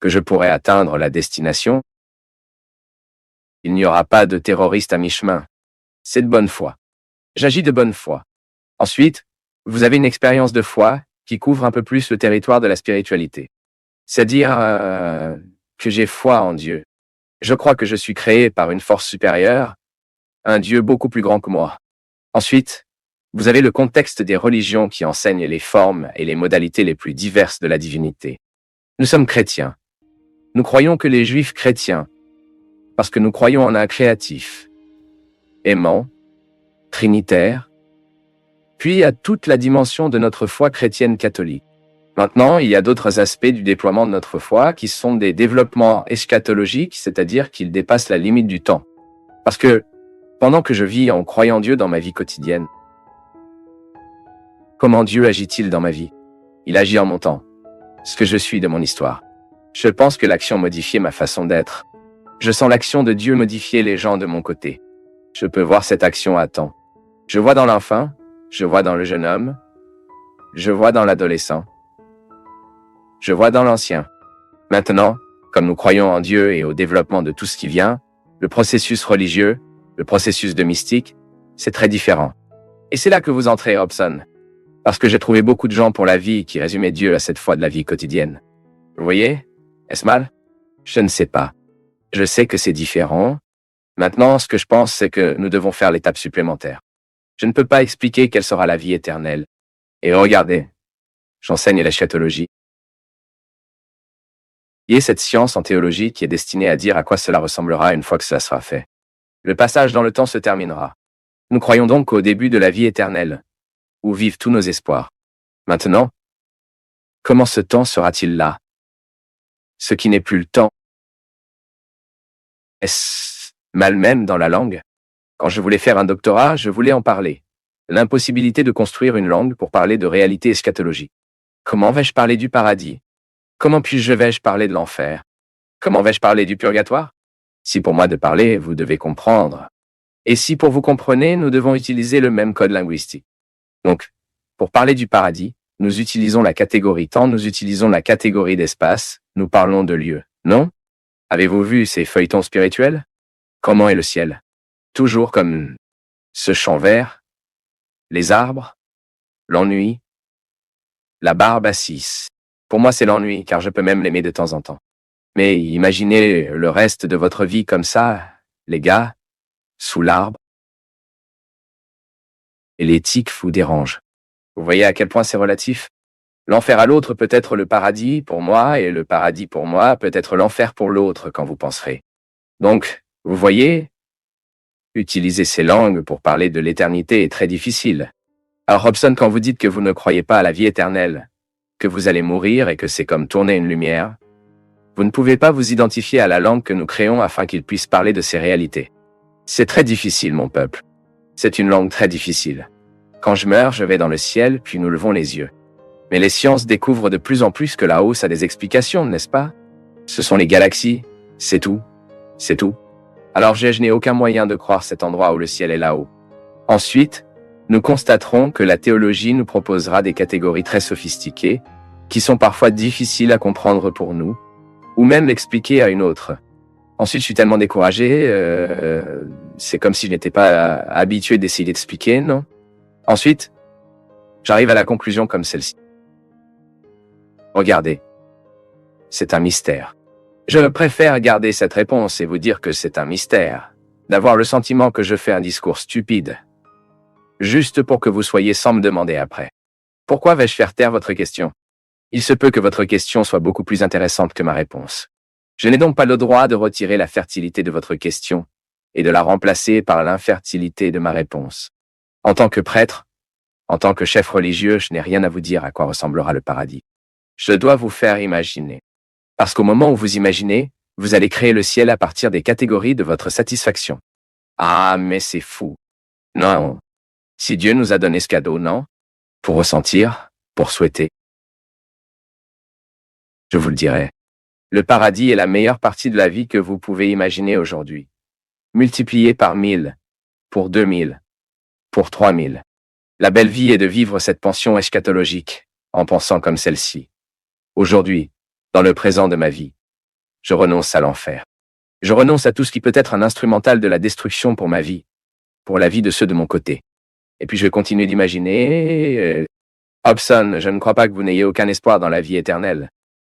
que je pourrai atteindre la destination. Il n'y aura pas de terroriste à mi-chemin. C'est de bonne foi. J'agis de bonne foi. Ensuite, vous avez une expérience de foi qui couvre un peu plus le territoire de la spiritualité. C'est-à-dire que j'ai foi en Dieu. Je crois que je suis créé par une force supérieure, un Dieu beaucoup plus grand que moi. Ensuite, vous avez le contexte des religions qui enseignent les formes et les modalités les plus diverses de la divinité. Nous sommes chrétiens. Nous croyons que les Juifs chrétiens, parce que nous croyons en un créatif, aimant, trinitaire, puis à toute la dimension de notre foi chrétienne catholique. Maintenant, il y a d'autres aspects du déploiement de notre foi qui sont des développements eschatologiques, c'est-à-dire qu'ils dépassent la limite du temps. Parce que, pendant que je vis en croyant Dieu dans ma vie quotidienne, comment Dieu agit-il dans ma vie? Il agit en mon temps. Ce que je suis de mon histoire. Je pense que l'action modifiait ma façon d'être. Je sens l'action de Dieu modifier les gens de mon côté. Je peux voir cette action à temps. Je vois dans l'enfant, je vois dans le jeune homme, je vois dans l'adolescent, je vois dans l'ancien. Maintenant, comme nous croyons en Dieu et au développement de tout ce qui vient, le processus religieux, le processus de mystique, c'est très différent. Et c'est là que vous entrez, Robson. Parce que j'ai trouvé beaucoup de gens pour la vie qui résumaient Dieu à cette foi de la vie quotidienne. Vous voyez? Est-ce mal? Je ne sais pas. Je sais que c'est différent. Maintenant, ce que je pense, c'est que nous devons faire l'étape supplémentaire. Je ne peux pas expliquer quelle sera la vie éternelle. Et regardez, j'enseigne l'eschatologie. Il y a cette science en théologie qui est destinée à dire à quoi cela ressemblera une fois que cela sera fait. Le passage dans le temps se terminera. Nous croyons donc au début de la vie éternelle, où vivent tous nos espoirs. Maintenant, comment ce temps sera-t-il là? Ce qui n'est plus le temps. Est-ce mal même dans la langue? Quand je voulais faire un doctorat, je voulais en parler. L'impossibilité de construire une langue pour parler de réalité eschatologique. Comment vais-je parler du paradis? Comment vais-je parler de l'enfer? Comment vais-je parler du purgatoire? Si pour moi de parler, vous devez comprendre. Et si pour vous comprenez, nous devons utiliser le même code linguistique. Donc, pour parler du paradis, nous utilisons la catégorie temps, nous utilisons la catégorie d'espace, nous parlons de lieu, non? Avez-vous vu ces feuilletons spirituels? Comment est le ciel? Toujours comme ce champ vert, Les arbres, l'ennui, la barbe à 6. Pour moi, c'est l'ennui, car je peux même l'aimer de temps en temps. Mais imaginez le reste de votre vie comme ça, les gars, sous l'arbre, et les tiques vous dérangent. Vous voyez à quel point c'est relatif? L'enfer à l'autre peut être le paradis pour moi, et le paradis pour moi peut être l'enfer pour l'autre quand vous penserez. Donc, vous voyez, utiliser ces langues pour parler de l'éternité est très difficile. Alors Robson, quand vous dites que vous ne croyez pas à la vie éternelle, que vous allez mourir et que c'est comme tourner une lumière, vous ne pouvez pas vous identifier à la langue que nous créons afin qu'il puisse parler de ces réalités. C'est très difficile, mon peuple. C'est une langue très difficile. Quand je meurs, je vais dans le ciel, puis nous levons les yeux. Mais les sciences découvrent de plus en plus que là-haut, ça a des explications, n'est-ce pas? Ce sont les galaxies, c'est tout. C'est tout. Alors je n'ai aucun moyen de croire cet endroit où le ciel est là-haut. Ensuite, nous constaterons que la théologie nous proposera des catégories très sophistiquées, qui sont parfois difficiles à comprendre pour nous, ou même l'expliquer à une autre. Ensuite, je suis tellement découragé, c'est comme si je n'étais pas habitué d'essayer d'expliquer, non? Ensuite, j'arrive à la conclusion comme celle-ci. Regardez, c'est un mystère. Je préfère garder cette réponse et vous dire que c'est un mystère, d'avoir le sentiment que je fais un discours stupide, juste pour que vous soyez sans me demander après. Pourquoi vais-je faire taire votre question? Il se peut que votre question soit beaucoup plus intéressante que ma réponse. Je n'ai donc pas le droit de retirer la fertilité de votre question et de la remplacer par l'infertilité de ma réponse. En tant que prêtre, en tant que chef religieux, je n'ai rien à vous dire à quoi ressemblera le paradis. Je dois vous faire imaginer. Parce qu'au moment où vous imaginez, vous allez créer le ciel à partir des catégories de votre satisfaction. Ah, mais c'est fou. Non. Si Dieu nous a donné ce cadeau, non? Pour ressentir, pour souhaiter. Je vous le dirai. Le paradis est la meilleure partie de la vie que vous pouvez imaginer aujourd'hui. Multiplié par 1000, pour 2000, pour 3000. La belle vie est de vivre cette pension eschatologique, en pensant comme celle-ci. Aujourd'hui, dans le présent de ma vie, je renonce à l'enfer. Je renonce à tout ce qui peut être un instrumental de la destruction pour ma vie, pour la vie de ceux de mon côté. Et puis je continue d'imaginer... Hobson, je ne crois pas que vous n'ayez aucun espoir dans la vie éternelle.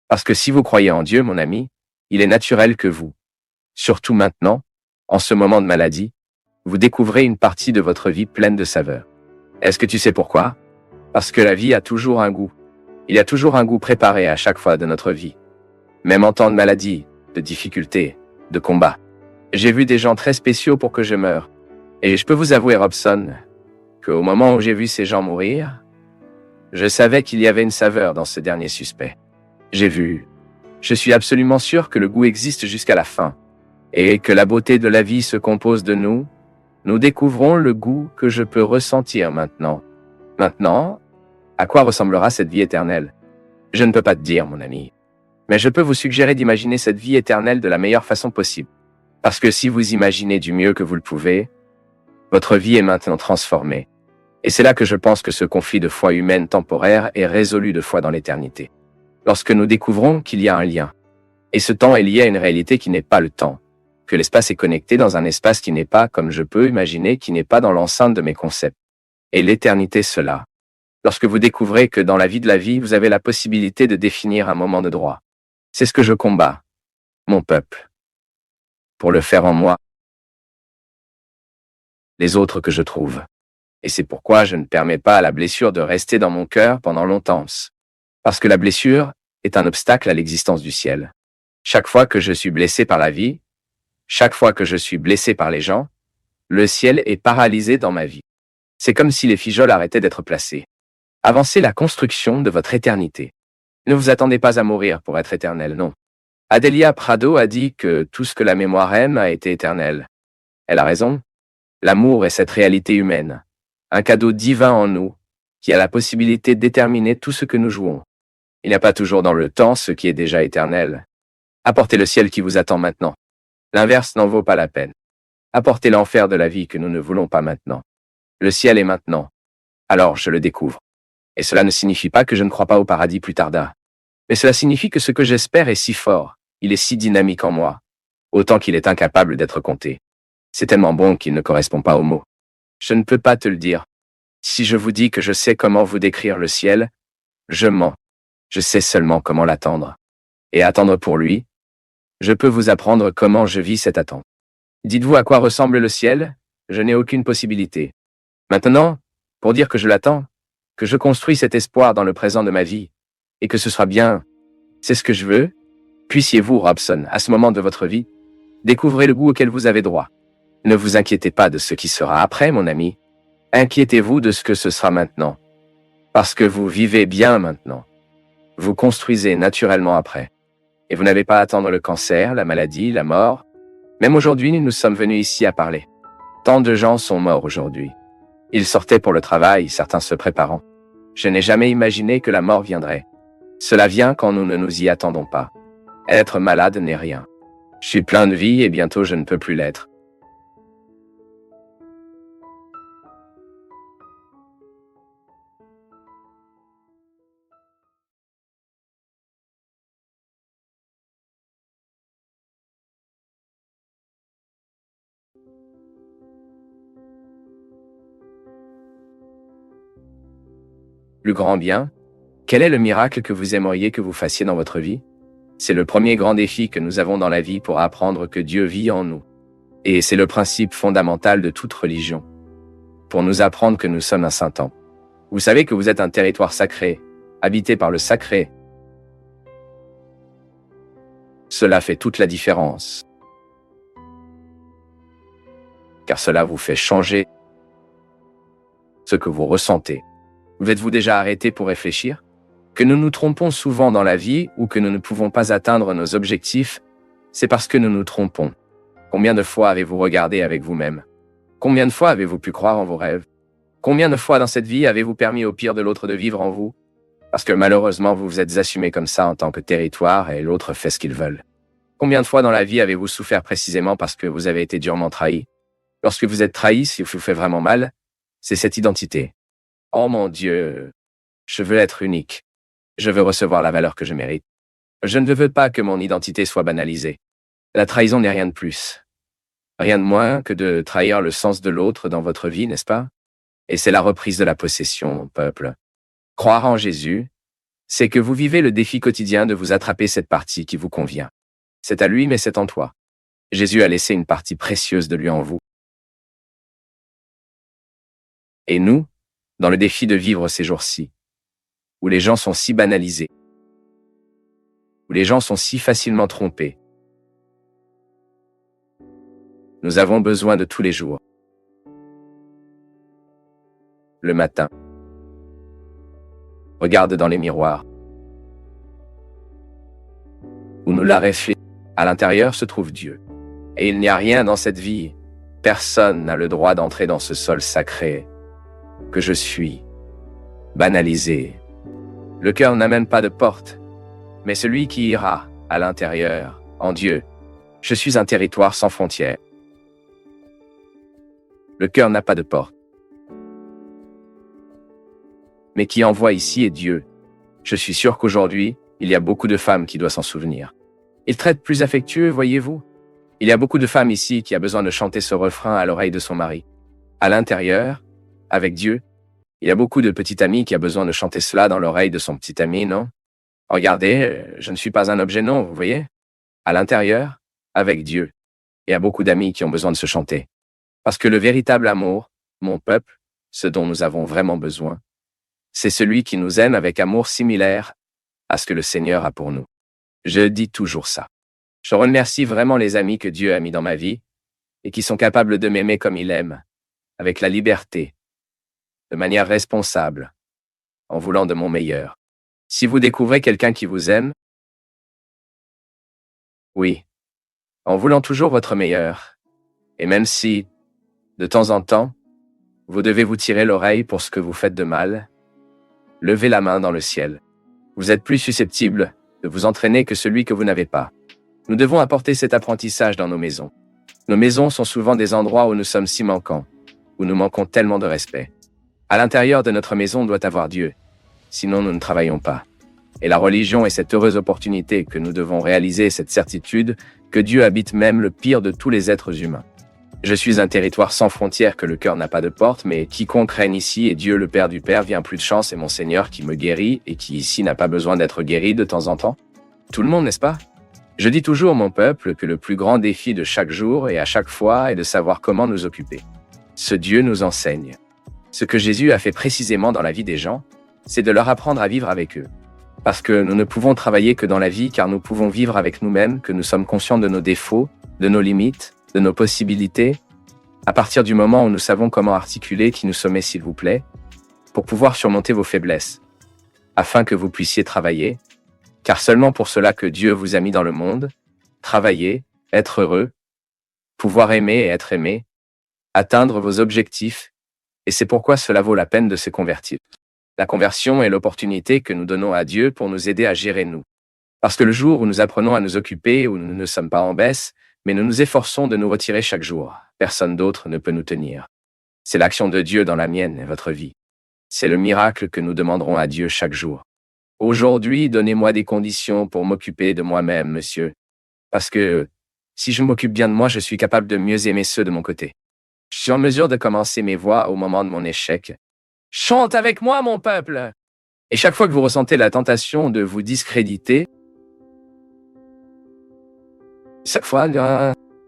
Parce que si vous croyez en Dieu, mon ami, il est naturel que vous, surtout maintenant, en ce moment de maladie, vous découvrez une partie de votre vie pleine de saveur. Est-ce que tu sais pourquoi? Parce que la vie a toujours un goût. Il y a toujours un goût préparé à chaque fois de notre vie. Même en temps de maladie, de difficulté, de combat. J'ai vu des gens très spéciaux pour que je meure. Et je peux vous avouer, Robson, qu'au moment où j'ai vu ces gens mourir, je savais qu'il y avait une saveur dans ce dernier suspect. Je suis absolument sûr que le goût existe jusqu'à la fin, et que la beauté de la vie se compose de nous. Nous découvrons le goût que je peux ressentir maintenant. Maintenant, à quoi ressemblera cette vie éternelle? Je ne peux pas te dire, mon ami. Mais je peux vous suggérer d'imaginer cette vie éternelle de la meilleure façon possible. Parce que si vous imaginez du mieux que vous le pouvez, votre vie est maintenant transformée. Et c'est là que je pense que ce conflit de foi humaine temporaire est résolu de foi dans l'éternité. Lorsque nous découvrons qu'il y a un lien. Et ce temps est lié à une réalité qui n'est pas le temps. Que l'espace est connecté dans un espace qui n'est pas, comme je peux imaginer, qui n'est pas dans l'enceinte de mes concepts. Et l'éternité, cela. Lorsque vous découvrez que dans la vie de la vie, vous avez la possibilité de définir un moment de droit. C'est ce que je combats, mon peuple. Pour le faire en moi. Les autres que je trouve. Et c'est pourquoi je ne permets pas à la blessure de rester dans mon cœur pendant longtemps. Parce que la blessure est un obstacle à l'existence du ciel. Chaque fois que je suis blessé par la vie, chaque fois que je suis blessé par les gens, le ciel est paralysé dans ma vie. C'est comme si les figeoles arrêtaient d'être placées. Avancez la construction de votre éternité. Ne vous attendez pas à mourir pour être éternel, non. Adélia Prado a dit que tout ce que la mémoire aime a été éternel. Elle a raison. L'amour est cette réalité humaine, un cadeau divin en nous, qui a la possibilité de déterminer tout ce que nous jouons. Il n'y a pas toujours dans le temps ce qui est déjà éternel. Apportez le ciel qui vous attend maintenant. L'inverse n'en vaut pas la peine. Apportez l'enfer de la vie que nous ne voulons pas maintenant. Le ciel est maintenant. Alors je le découvre. Et cela ne signifie pas que je ne crois pas au paradis plus tard. Mais cela signifie que ce que j'espère est si fort, il est si dynamique en moi, autant qu'il est incapable d'être compté. C'est tellement bon qu'il ne correspond pas aux mots. Je ne peux pas te le dire. Si je vous dis que je sais comment vous décrire le ciel, je mens. Je sais seulement comment l'attendre. Et attendre pour lui, je peux vous apprendre comment je vis cette attente. Dites-vous à quoi ressemble le ciel? Je n'ai aucune possibilité. Maintenant, pour dire que je l'attends, que je construis cet espoir dans le présent de ma vie, et que ce sera bien, c'est ce que je veux, puissiez-vous, Robson, à ce moment de votre vie, découvrir le goût auquel vous avez droit. Ne vous inquiétez pas de ce qui sera après, mon ami. Inquiétez-vous de ce que ce sera maintenant. Parce que vous vivez bien maintenant. Vous construisez naturellement après. Et vous n'avez pas à attendre le cancer, la maladie, la mort. Même aujourd'hui, nous sommes venus ici à parler. Tant de gens sont morts aujourd'hui. Ils sortaient pour le travail, certains se préparant. Je n'ai jamais imaginé que la mort viendrait. Cela vient quand nous ne nous y attendons pas. Être malade n'est rien. Je suis plein de vie et bientôt je ne peux plus l'être. Plus grand bien? Quel est le miracle que vous aimeriez que vous fassiez dans votre vie? C'est le premier grand défi que nous avons dans la vie pour apprendre que Dieu vit en nous. Et c'est le principe fondamental de toute religion. Pour nous apprendre que nous sommes un saint temple. Vous savez que vous êtes un territoire sacré, habité par le sacré. Cela fait toute la différence. Car cela vous fait changer ce que vous ressentez. Vous êtes-vous déjà arrêté pour réfléchir? Que nous nous trompons souvent dans la vie ou que nous ne pouvons pas atteindre nos objectifs, c'est parce que nous nous trompons. Combien de fois avez-vous regardé avec vous-même? Combien de fois avez-vous pu croire en vos rêves? Combien de fois dans cette vie avez-vous permis au pire de l'autre de vivre en vous? Parce que malheureusement, vous vous êtes assumé comme ça en tant que territoire et l'autre fait ce qu'il veut. Combien de fois dans la vie avez-vous souffert précisément parce que vous avez été durement trahi? Lorsque vous êtes trahi, si vous fait vraiment mal, c'est cette identité. Oh mon Dieu, je veux être unique. Je veux recevoir la valeur que je mérite. Je ne veux pas que mon identité soit banalisée. La trahison n'est rien de plus. Rien de moins que de trahir le sens de l'autre dans votre vie, n'est-ce pas? Et c'est la reprise de la possession, mon peuple. Croire en Jésus, c'est que vous vivez le défi quotidien de vous attraper cette partie qui vous convient. C'est à lui, mais c'est en toi. Jésus a laissé une partie précieuse de lui en vous. Et nous, dans le défi de vivre ces jours-ci, où les gens sont si banalisés, où les gens sont si facilement trompés, nous avons besoin de tous les jours. Le matin, regarde dans les miroirs, où nous la réfléchissons. À l'intérieur se trouve Dieu. Et il n'y a rien dans cette vie. Personne n'a le droit d'entrer dans ce sol sacré que je suis, banalisé. Le cœur n'a même pas de porte, mais celui qui ira à l'intérieur, en Dieu. Je suis un territoire sans frontières. Le cœur n'a pas de porte. Mais qui envoie ici est Dieu. Je suis sûr qu'aujourd'hui, il y a beaucoup de femmes qui doivent s'en souvenir. Il traite plus affectueux, voyez-vous. Il y a beaucoup de femmes ici qui a besoin de chanter ce refrain à l'oreille de son mari. À l'intérieur, avec Dieu, il y a beaucoup de petits amis qui a besoin de chanter cela dans l'oreille de son petit ami, non? Regardez, je ne suis pas un objet, non, vous voyez? À l'intérieur, avec Dieu, il y a beaucoup d'amis qui ont besoin de se chanter. Parce que le véritable amour, mon peuple, ce dont nous avons vraiment besoin, c'est celui qui nous aime avec amour similaire à ce que le Seigneur a pour nous. Je dis toujours ça. Je remercie vraiment les amis que Dieu a mis dans ma vie et qui sont capables de m'aimer comme il aime, avec la liberté, de manière responsable, en voulant de mon meilleur. Si vous découvrez quelqu'un qui vous aime, oui, en voulant toujours votre meilleur, et même si, de temps en temps, vous devez vous tirer l'oreille pour ce que vous faites de mal, levez la main dans le ciel. Vous êtes plus susceptible de vous entraîner que celui que vous n'avez pas. Nous devons apporter cet apprentissage dans nos maisons. Nos maisons sont souvent des endroits où nous sommes si manquants, où nous manquons tellement de respect. À l'intérieur de notre maison doit avoir Dieu, sinon nous ne travaillons pas. Et la religion est cette heureuse opportunité que nous devons réaliser cette certitude que Dieu habite même le pire de tous les êtres humains. Je suis un territoire sans frontières que le cœur n'a pas de porte, mais quiconque règne ici est Dieu le Père du Père, vient plus de chance et mon Seigneur qui me guérit et qui ici n'a pas besoin d'être guéri de temps en temps. Tout le monde, n'est-ce pas? Je dis toujours, mon peuple, que le plus grand défi de chaque jour et à chaque fois est de savoir comment nous occuper. Ce Dieu nous enseigne. Ce que Jésus a fait précisément dans la vie des gens, c'est de leur apprendre à vivre avec eux. Parce que nous ne pouvons travailler que dans la vie, car nous pouvons vivre avec nous-mêmes, que nous sommes conscients de nos défauts, de nos limites, de nos possibilités, à partir du moment où nous savons comment articuler qui nous sommes, s'il vous plaît, pour pouvoir surmonter vos faiblesses, afin que vous puissiez travailler, car seulement pour cela que Dieu vous a mis dans le monde, travailler, être heureux, pouvoir aimer et être aimé, atteindre vos objectifs, et c'est pourquoi cela vaut la peine de se convertir. La conversion est l'opportunité que nous donnons à Dieu pour nous aider à gérer nous. Parce que le jour où nous apprenons à nous occuper, où nous ne sommes pas en baisse, mais nous nous efforçons de nous retirer chaque jour, personne d'autre ne peut nous tenir. C'est l'action de Dieu dans la mienne et votre vie. C'est le miracle que nous demanderons à Dieu chaque jour. Aujourd'hui, donnez-moi des conditions pour m'occuper de moi-même, monsieur. Parce que si je m'occupe bien de moi, je suis capable de mieux aimer ceux de mon côté. Je suis en mesure de commencer mes voix au moment de mon échec. Chante avec moi, mon peuple! Et chaque fois que vous ressentez la tentation de vous discréditer, chaque fois,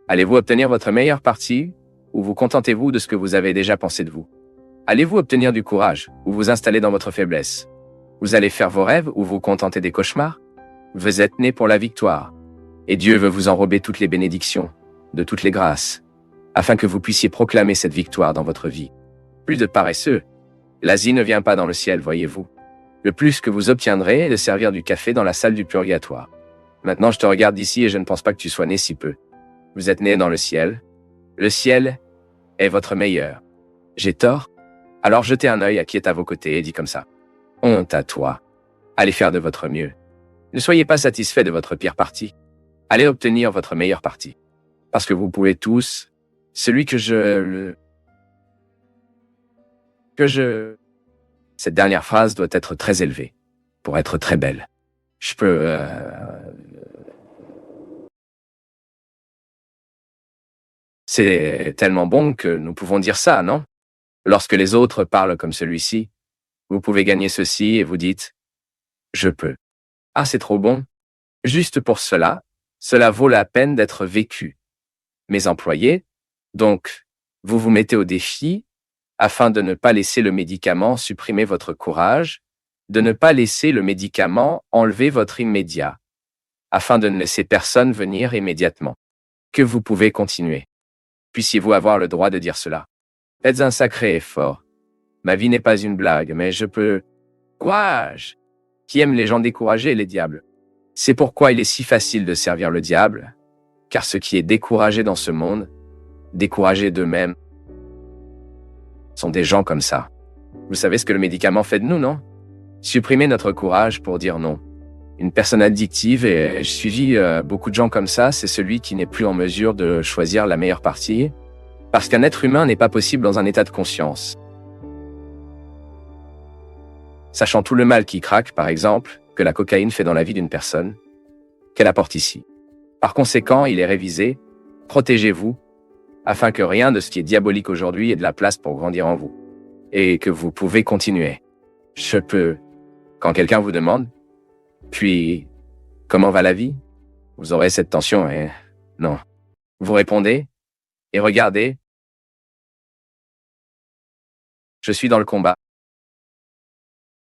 allez-vous obtenir votre meilleure partie ou vous contentez-vous de ce que vous avez déjà pensé de vous? Allez-vous obtenir du courage ou vous installer dans votre faiblesse? Vous allez faire vos rêves ou vous contenter des cauchemars? Vous êtes né pour la victoire. Et Dieu veut vous enrober toutes les bénédictions, de toutes les grâces, afin que vous puissiez proclamer cette victoire dans votre vie. Plus de paresseux. L'Asie ne vient pas dans le ciel, voyez-vous. Le plus que vous obtiendrez est de servir du café dans la salle du purgatoire. Maintenant, je te regarde d'ici et je ne pense pas que tu sois né si peu. Vous êtes né dans le ciel. Le ciel est votre meilleur. J'ai tort? Alors jetez un œil à qui est à vos côtés et dis comme ça. Honte à toi. Allez faire de votre mieux. Ne soyez pas satisfait de votre pire partie. Allez obtenir votre meilleure partie. Parce que vous pouvez tous, celui que je... Cette dernière phrase doit être très élevée, pour être très belle. Je peux... C'est tellement bon que nous pouvons dire ça, non? Lorsque les autres parlent comme celui-ci, vous pouvez gagner ceci et vous dites « Je peux ». Ah, c'est trop bon. Juste pour cela, cela vaut la peine d'être vécu. Mes employés, donc, vous vous mettez au défi afin de ne pas laisser le médicament supprimer votre courage, de ne pas laisser le médicament enlever votre immédiat, afin de ne laisser personne venir immédiatement. Que vous pouvez continuer. Puissiez-vous avoir le droit de dire cela. Faites un sacré effort. Ma vie n'est pas une blague, mais je peux... Courage! Qui aime les gens découragés et les diables? C'est pourquoi il est si facile de servir le diable, car ceux qui est découragé dans ce monde, découragés d'eux-mêmes, sont des gens comme ça. Vous savez ce que le médicament fait de nous, non? Supprimer notre courage pour dire non. Une personne addictive, et j'ai suivi beaucoup de gens comme ça, c'est celui qui n'est plus en mesure de choisir la meilleure partie, parce qu'un être humain n'est pas possible dans un état de conscience. Sachant tout le mal qui craque, par exemple, que la cocaïne fait dans la vie d'une personne, qu'elle apporte ici. Par conséquent, il est révisé, protégez-vous, afin que rien de ce qui est diabolique aujourd'hui ait de la place pour grandir en vous. Et que vous pouvez continuer. Je peux. Quand quelqu'un vous demande, puis, comment va la vie? Vous aurez cette tension et... Non. Vous répondez et regardez. Je suis dans le combat.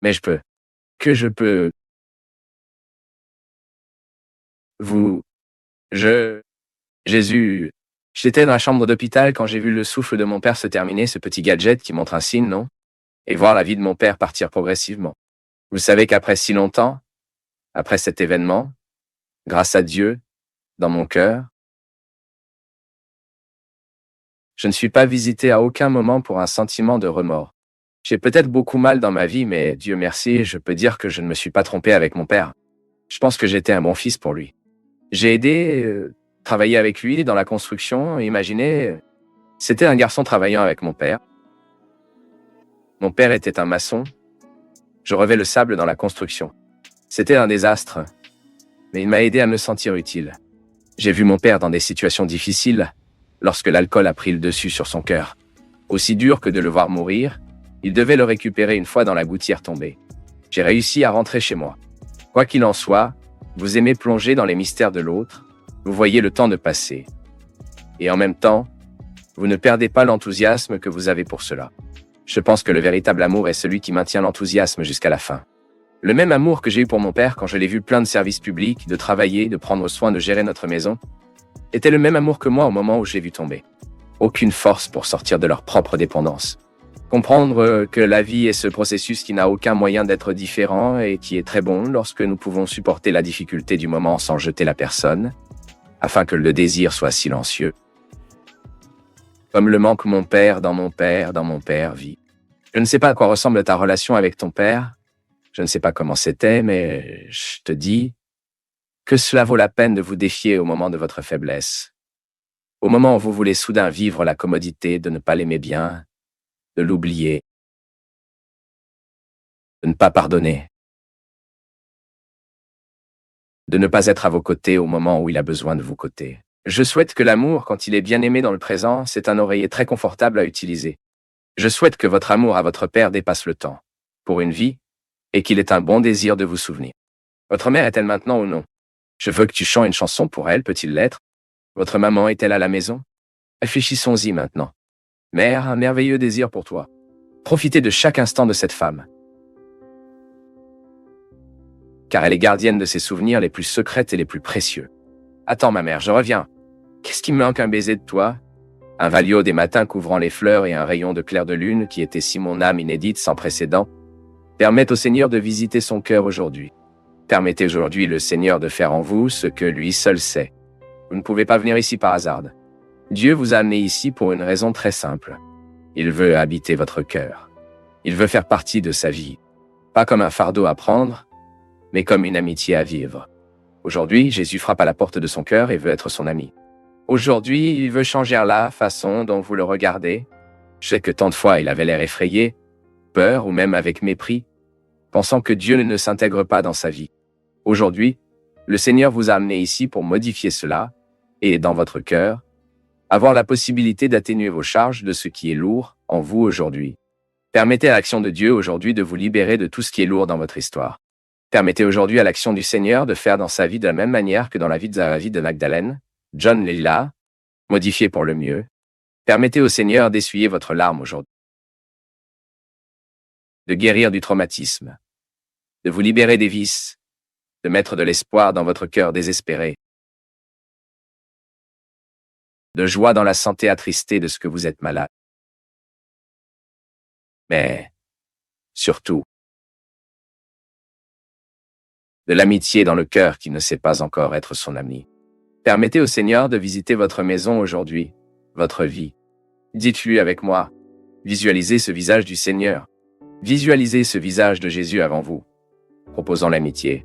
Mais je peux. Que je peux. Vous. Jésus. J'étais dans la chambre d'hôpital quand j'ai vu le souffle de mon père se terminer, ce petit gadget qui montre un signe, non? Et voir la vie de mon père partir progressivement. Vous savez qu'après si longtemps, après cet événement, grâce à Dieu, dans mon cœur, je ne suis pas visité à aucun moment pour un sentiment de remords. J'ai peut-être beaucoup mal dans ma vie, mais Dieu merci, je peux dire que je ne me suis pas trompé avec mon père. Je pense que j'étais un bon fils pour lui. J'ai aidé, travaillé avec lui dans la construction, imaginez, c'était un garçon travaillant avec mon père. Mon père était un maçon. Je revais le sable dans la construction. C'était un désastre, mais il m'a aidé à me sentir utile. J'ai vu mon père dans des situations difficiles, lorsque l'alcool a pris le dessus sur son cœur. Aussi dur que de le voir mourir, il devait le récupérer une fois dans la gouttière tombée. J'ai réussi à rentrer chez moi. Quoi qu'il en soit, vous aimez plonger dans les mystères de l'autre, vous voyez le temps de passer. Et en même temps, vous ne perdez pas l'enthousiasme que vous avez pour cela. Je pense que le véritable amour est celui qui maintient l'enthousiasme jusqu'à la fin. Le même amour que j'ai eu pour mon père quand je l'ai vu plein de services publics, de travailler, de prendre soin de gérer notre maison, était le même amour que moi au moment où je l'ai vu tomber. Aucune force pour sortir de leur propre dépendance. Comprendre que la vie est ce processus qui n'a aucun moyen d'être différent et qui est très bon lorsque nous pouvons supporter la difficulté du moment sans jeter la personne, afin que le désir soit silencieux. Comme le manque mon père dans mon père vit. Je ne sais pas à quoi ressemble ta relation avec ton père. Je ne sais pas comment c'était, mais je te dis que cela vaut la peine de vous défier au moment de votre faiblesse. Au moment où vous voulez soudain vivre la commodité de ne pas l'aimer bien, de l'oublier, de ne pas pardonner, de ne pas être à vos côtés au moment où il a besoin de vos côtés. Je souhaite que l'amour, quand il est bien aimé dans le présent, c'est un oreiller très confortable à utiliser. Je souhaite que votre amour à votre père dépasse le temps, pour une vie, et qu'il ait un bon désir de vous souvenir. Votre mère est-elle maintenant ou non? Je veux que tu chantes une chanson pour elle, peut-il l'être? Votre maman est-elle à la maison? Réfléchissons-y maintenant. Mère, un merveilleux désir pour toi. Profitez de chaque instant de cette femme. Car elle est gardienne de ses souvenirs les plus secrets et les plus précieux. Attends ma mère, je reviens. Qu'est-ce qui me manque un baiser de toi? Un valio des matins couvrant les fleurs et un rayon de clair de lune qui était si mon âme inédite sans précédent. Permettent au Seigneur de visiter son cœur aujourd'hui. Permettez aujourd'hui le Seigneur de faire en vous ce que lui seul sait. Vous ne pouvez pas venir ici par hasard. Dieu vous a amené ici pour une raison très simple. Il veut habiter votre cœur. Il veut faire partie de sa vie. Pas comme un fardeau à prendre, mais comme une amitié à vivre. Aujourd'hui, Jésus frappe à la porte de son cœur et veut être son ami. Aujourd'hui, il veut changer la façon dont vous le regardez. Je sais que tant de fois il avait l'air effrayé, peur ou même avec mépris, pensant que Dieu ne s'intègre pas dans sa vie. Aujourd'hui, le Seigneur vous a amené ici pour modifier cela et, dans votre cœur, avoir la possibilité d'atténuer vos charges de ce qui est lourd en vous aujourd'hui. Permettez à l'action de Dieu aujourd'hui de vous libérer de tout ce qui est lourd dans votre histoire. Permettez aujourd'hui à l'action du Seigneur de faire dans sa vie de la même manière que dans la vie de Magdalène, John Lila, modifié pour le mieux. Permettez au Seigneur d'essuyer votre larme aujourd'hui. De guérir du traumatisme. De vous libérer des vices. De mettre de l'espoir dans votre cœur désespéré. De joie dans la santé attristée de ce que vous êtes malade. Mais, surtout, de l'amitié dans le cœur qui ne sait pas encore être son ami. Permettez au Seigneur de visiter votre maison aujourd'hui, votre vie. Dites-lui avec moi, visualisez ce visage du Seigneur. Visualisez ce visage de Jésus avant vous, proposant l'amitié.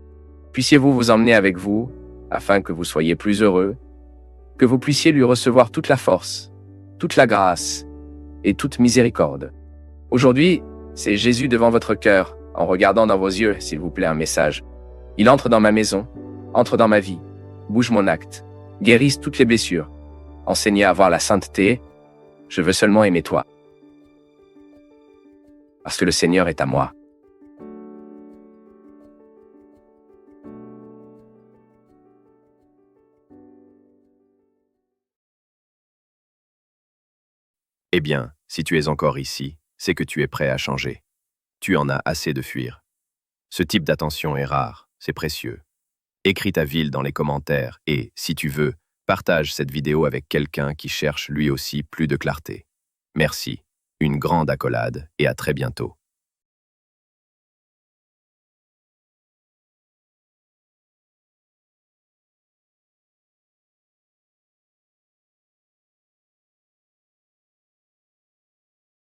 Puissiez-vous vous emmener avec vous, afin que vous soyez plus heureux, que vous puissiez lui recevoir toute la force, toute la grâce et toute miséricorde. Aujourd'hui, c'est Jésus devant votre cœur, en regardant dans vos yeux, s'il vous plaît, un message. Il entre dans ma maison, entre dans ma vie, bouge mon acte, guérisse toutes les blessures, enseigne à avoir la sainteté, je veux seulement aimer toi. Parce que le Seigneur est à moi. Eh bien, si tu es encore ici, c'est que tu es prêt à changer. Tu en as assez de fuir. Ce type d'attention est rare, c'est précieux. Écris ta ville dans les commentaires et, si tu veux, partage cette vidéo avec quelqu'un qui cherche lui aussi plus de clarté. Merci, une grande accolade et à très bientôt.